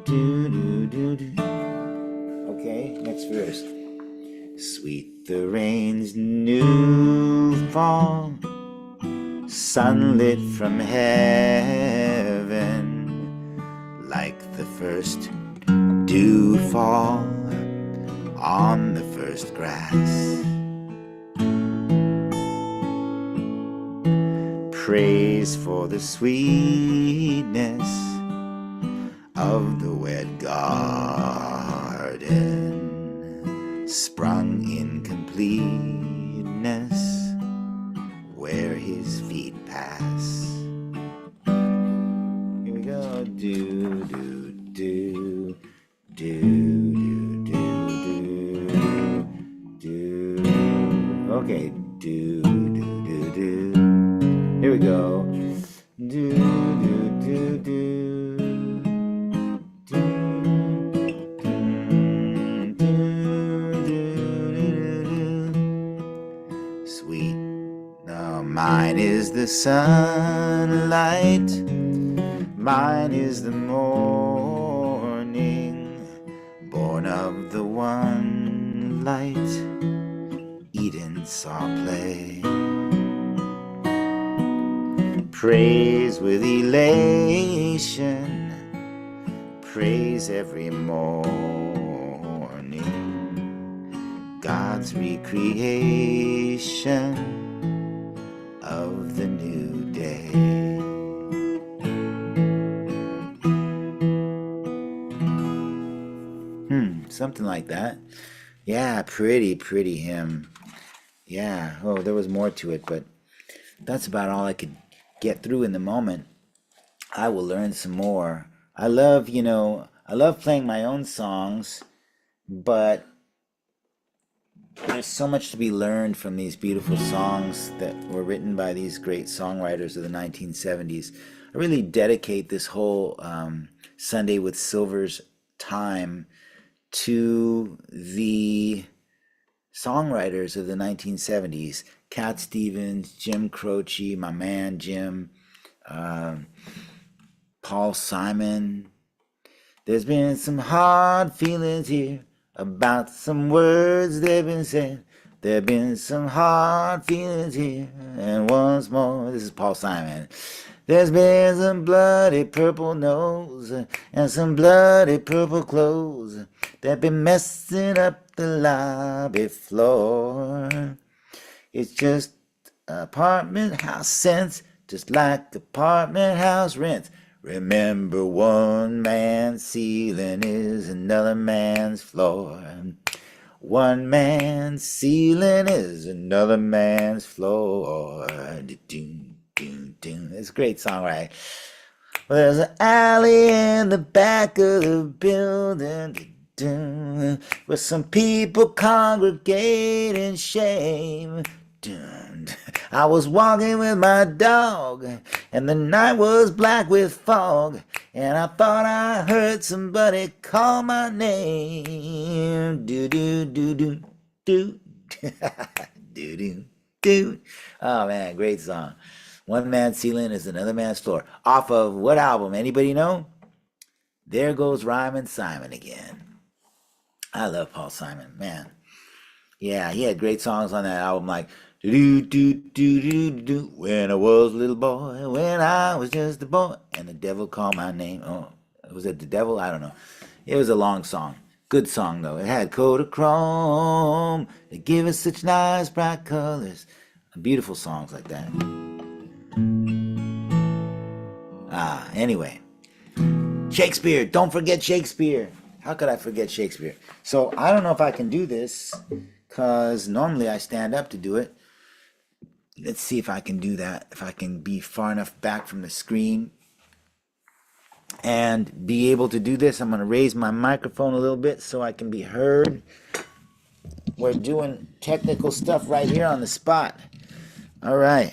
do do do. Okay, next verse. Sweet the rain's new fall, sunlit from heaven, like the first dew fall on the first grass. Praise for the sweetness of the wet garden, sprung in completeness where his feet pass. Here we go. Do, do, do, do, do, do, do, do. Okay. Do, do, do, do. Here we go. Do, do, do, do. Sweet. No, mine is the sunlight, mine is the morning, born of the one light Eden saw play. Praise with elation, praise every morning, God's recreation of the new day. Something like that. Yeah, pretty hymn. Yeah, oh, there was more to it, but that's about all I could get through in the moment. I will learn some more. I love playing my own songs, but there's so much to be learned from these beautiful songs that were written by these great songwriters of the 1970s. I really dedicate this whole Sunday with Silver's time to the songwriters of the 1970s. Cat Stevens, Jim Croce, my man Jim, Paul Simon. There's been some hard feelings here about some words that have been said. There have been some hard feelings here, and once more, this is Paul Simon. There's been some bloody purple nose and some bloody purple clothes that been messing up the lobby floor. It's just apartment house sense, just like apartment house rents. Remember, one man's ceiling is another man's floor. One man's ceiling is another man's floor. It's a great song, right? Well, there's an alley in the back of the building where some people congregate in shame. I was walking with my dog and the night was black with fog, and I thought I heard somebody call my name. Do do do do do. Do do do. Oh man, great song. One man's ceiling is another man's floor. Off of what album? Anybody know? There goes Ryman Simon again. I love Paul Simon, man. Yeah, he had great songs on that album like do do do do do when I was a little boy, when I was just a boy, and the devil called my name. Oh, was it the devil? I don't know. It was a long song. Good song though. It had Kodachrome. It give us such nice bright colors. Beautiful songs like that. Anyway, Shakespeare. Don't forget Shakespeare. How could I forget Shakespeare? So I don't know if I can do this because normally I stand up to do it. Let's see if I can do that. If I can be far enough back from the screen and be able to do this. I'm going to raise my microphone a little bit so I can be heard. We're doing technical stuff right here on the spot. All right.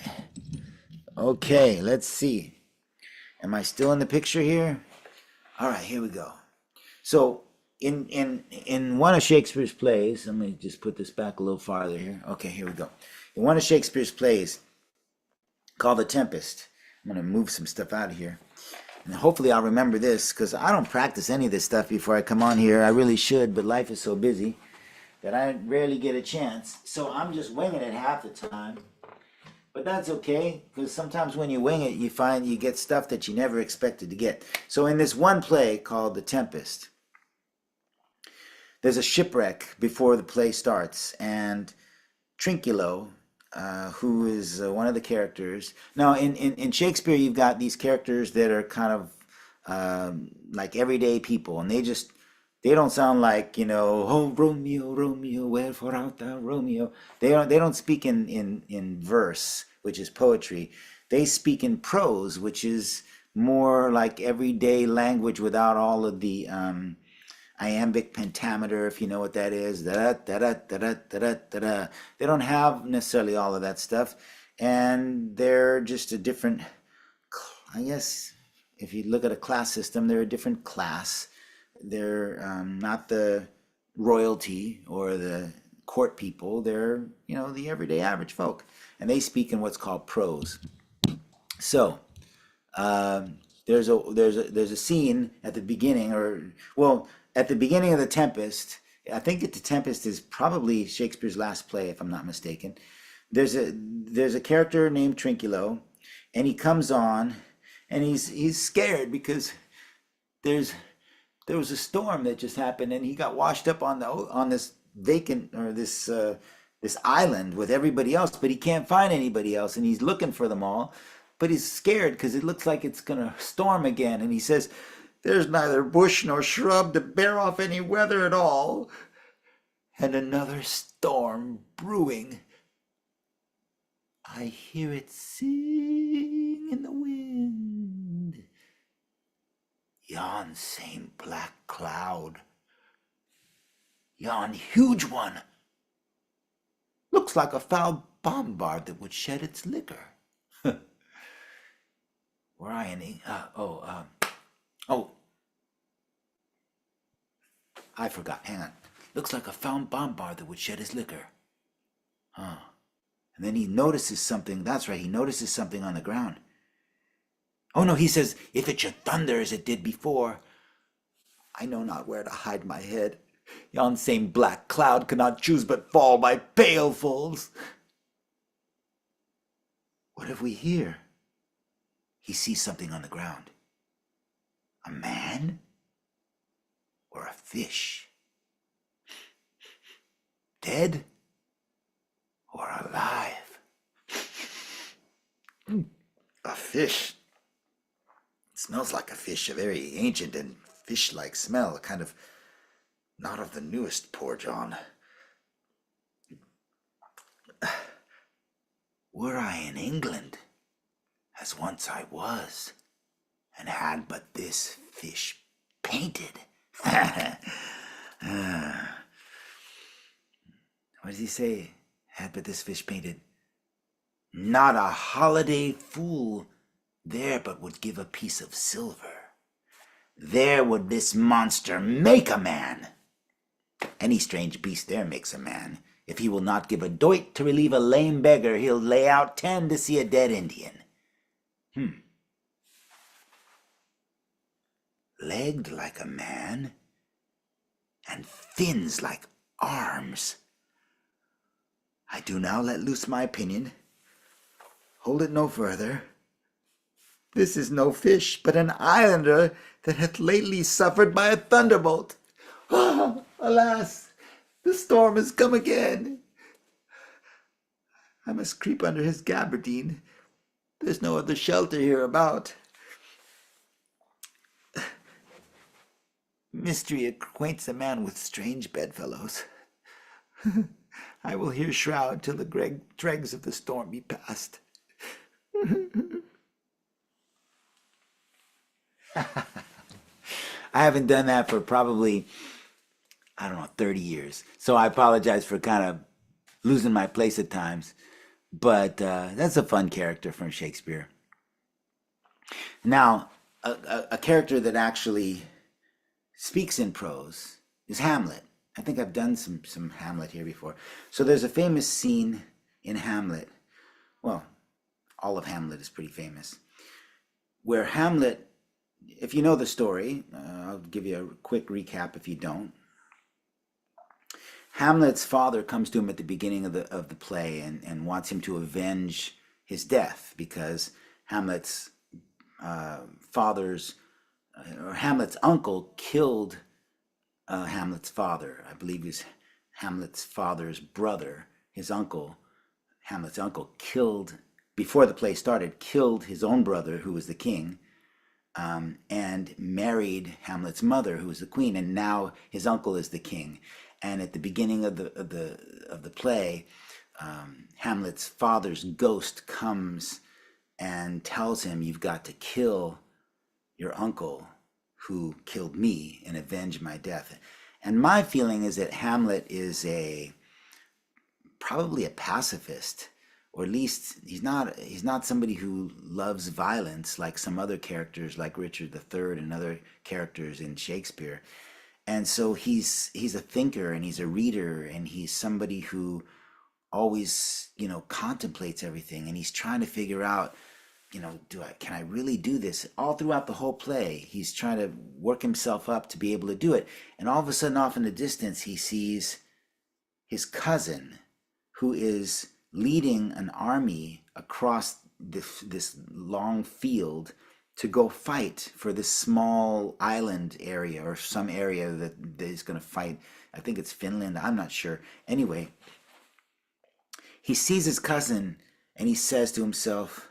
Okay, let's see. Am I still in the picture here? All right, here we go. So in one of Shakespeare's plays, let me just put this back a little farther here. Okay, here we go. In one of Shakespeare's plays called The Tempest, I'm going to move some stuff out of here. And hopefully I'll remember this because I don't practice any of this stuff before I come on here. I really should, but life is so busy that I rarely get a chance. So I'm just winging it half the time. But that's okay, because sometimes when you wing it, you find you get stuff that you never expected to get. So in this one play called The Tempest, there's a shipwreck before the play starts, and Trinculo, who is one of the characters. Now, in Shakespeare, you've got these characters that are kind of like everyday people, and they don't sound like, oh Romeo, Romeo, wherefore art thou, Romeo. They don't speak in verse, which is poetry. They speak in prose, which is more like everyday language without all of the iambic pentameter, if you know what that is. Da da da da da da da da. They don't have necessarily all of that stuff, and they're just a different. I guess if you look at a class system, they're a different class. They're not the royalty or the court people. They're the everyday average folk, and they speak in what's called prose. So there's a scene at the beginning, at the beginning of The Tempest. I think that The Tempest is probably Shakespeare's last play, if I'm not mistaken. There's a character named Trinculo, and he comes on, and he's scared because there was a storm that just happened, and he got washed up on this vacant or this island with everybody else, but he can't find anybody else, and he's looking for them all, but he's scared because it looks like it's gonna storm again, and he says, "There's neither bush nor shrub to bear off any weather at all, and another storm brewing. I hear it sing in the wind. Yon same black cloud, yon huge one, looks like a foul bombard that would shed its liquor." Were I any? Oh, I forgot. Hang on. Looks like a foul bombard that would shed his liquor. Huh. And then he notices something. That's right. He notices something on the ground. Oh no, he says, "If it should thunder as it did before, I know not where to hide my head. Yon same black cloud cannot choose but fall by pailfuls." What have we here? He sees something on the ground. A man or a fish? Dead or alive? A fish. It smells like a fish, a very ancient and fish-like smell, kind of not of the newest, poor John. Were I in England, as once I was, and had but this fish painted. What does he say? Had but this fish painted. Not a holiday fool there but would give a piece of silver. There would this monster make a man. Any strange beast there makes a man. If he will not give a doit to relieve a lame beggar, he'll lay out 10 to see a dead Indian. Legged like a man, and fins like arms. I do now let loose my opinion. Hold it no further. This is no fish, but an islander that hath lately suffered by a thunderbolt. Ah, alas, the storm has come again. I must creep under his gabardine. There's no other shelter hereabout. Mystery acquaints a man with strange bedfellows. I will here shroud till the dregs of the storm be past. I haven't done that for probably, 30 years. So I apologize for kind of losing my place at times. But that's a fun character from Shakespeare. Now, a character that actually speaks in prose is Hamlet. I think I've done some Hamlet here before. So there's a famous scene in Hamlet. Well, all of Hamlet is pretty famous. Where Hamlet, if you know the story, I'll give you a quick recap if you don't. Hamlet's father comes to him at the beginning of the play and wants him to avenge his death because Hamlet's Hamlet's uncle killed Hamlet's father. I believe it was Hamlet's father's brother. His uncle, Hamlet's uncle, before the play started, killed his own brother, who was the king, and married Hamlet's mother, who was the queen, and now his uncle is the king. And at the beginning of the play, Hamlet's father's ghost comes and tells him, "You've got to kill your uncle who killed me and avenge my death." And my feeling is that Hamlet is probably a pacifist, or at least he's not somebody who loves violence like some other characters like Richard III and other characters in Shakespeare. And so he's a thinker and he's a reader and he's somebody who always, contemplates everything, and he's trying to figure out, can I really do this? All throughout the whole play, he's trying to work himself up to be able to do it. And all of a sudden, off in the distance, he sees his cousin, who is leading an army across this long field to go fight for this small island area or some area that he's going to fight. I think it's Finland. I'm not sure. Anyway, he sees his cousin and he says to himself,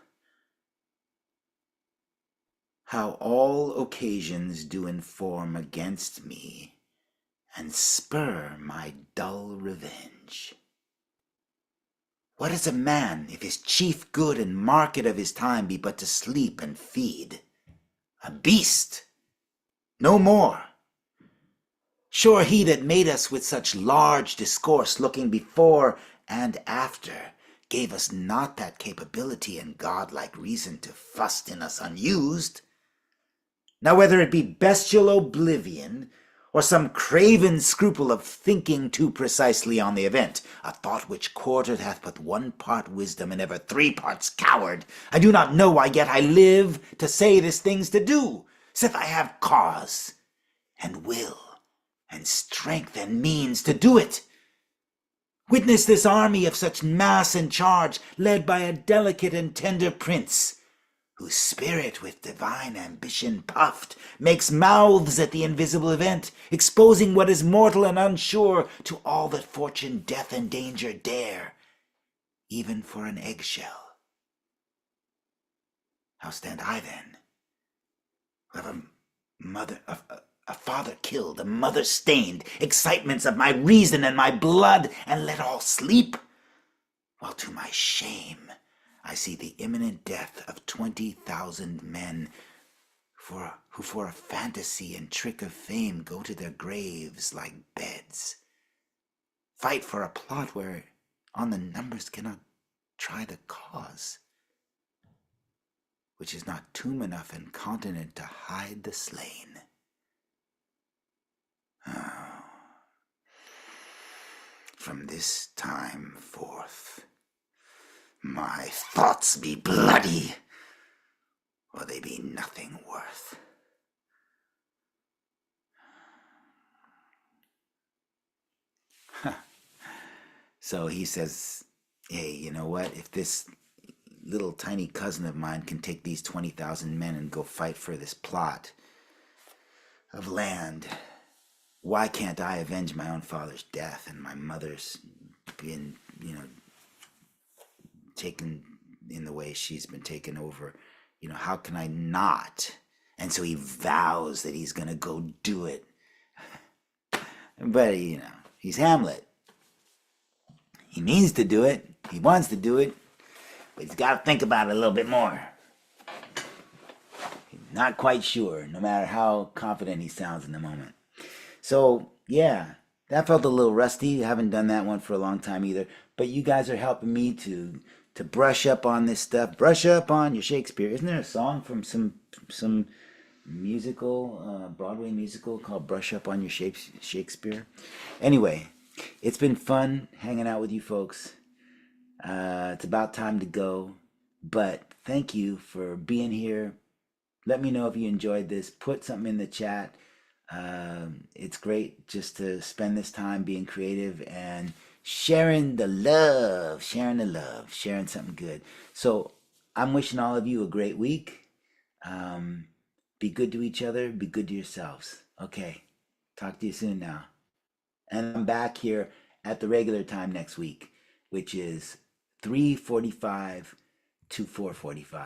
"How all occasions do inform against me and spur my dull revenge. What is a man if his chief good and market of his time be but to sleep and feed? A beast, no more. Sure he that made us with such large discourse looking before and after gave us not that capability and godlike reason to fuss in us unused. Now whether it be bestial oblivion, or some craven scruple of thinking too precisely on the event, a thought which quartered hath but 1 part wisdom and ever 3 parts coward, I do not know why yet I live to say this thing's to do, sith I have cause, and will, and strength, and means to do it. Witness this army of such mass and charge, led by a delicate and tender prince, whose spirit with divine ambition puffed makes mouths at the invisible event, exposing what is mortal and unsure to all that fortune, death, and danger dare, even for an eggshell. How stand I then, who have a father killed, a mother stained, excitements of my reason and my blood, and let all sleep, while to my shame I see the imminent death of 20,000 men who for a fantasy and trick of fame go to their graves like beds, fight for a plot where on the numbers cannot try the cause. which is not tomb enough and continent to hide the slain. Oh. From this time forth, my thoughts be bloody, or they be nothing worth. So he says, hey, you know what? If this little tiny cousin of mine can take these 20,000 men and go fight for this plot of land, why can't I avenge my own father's death and my mother's being, taken in the way she's been taken over? How can I not? And so he vows that he's going to go do it. But, he's Hamlet. He means to do it. He wants to do it. But he's got to think about it a little bit more. He's not quite sure, no matter how confident he sounds in the moment. So, yeah, that felt a little rusty. I haven't done that one for a long time either. But you guys are helping me to brush up on this stuff. Brush up on your Shakespeare. Isn't there a song from some musical, Broadway musical called Brush Up on Your Shakespeare? Anyway, it's been fun hanging out with you folks. It's about time to go. But thank you for being here. Let me know if you enjoyed this. Put something in the chat. It's great just to spend this time being creative and sharing the love, sharing something good. So I'm wishing all of you a great week. Be good to each other. Be good to yourselves. Okay. Talk to you soon now. And I'm back here at the regular time next week, which is 3:45 to 4:45.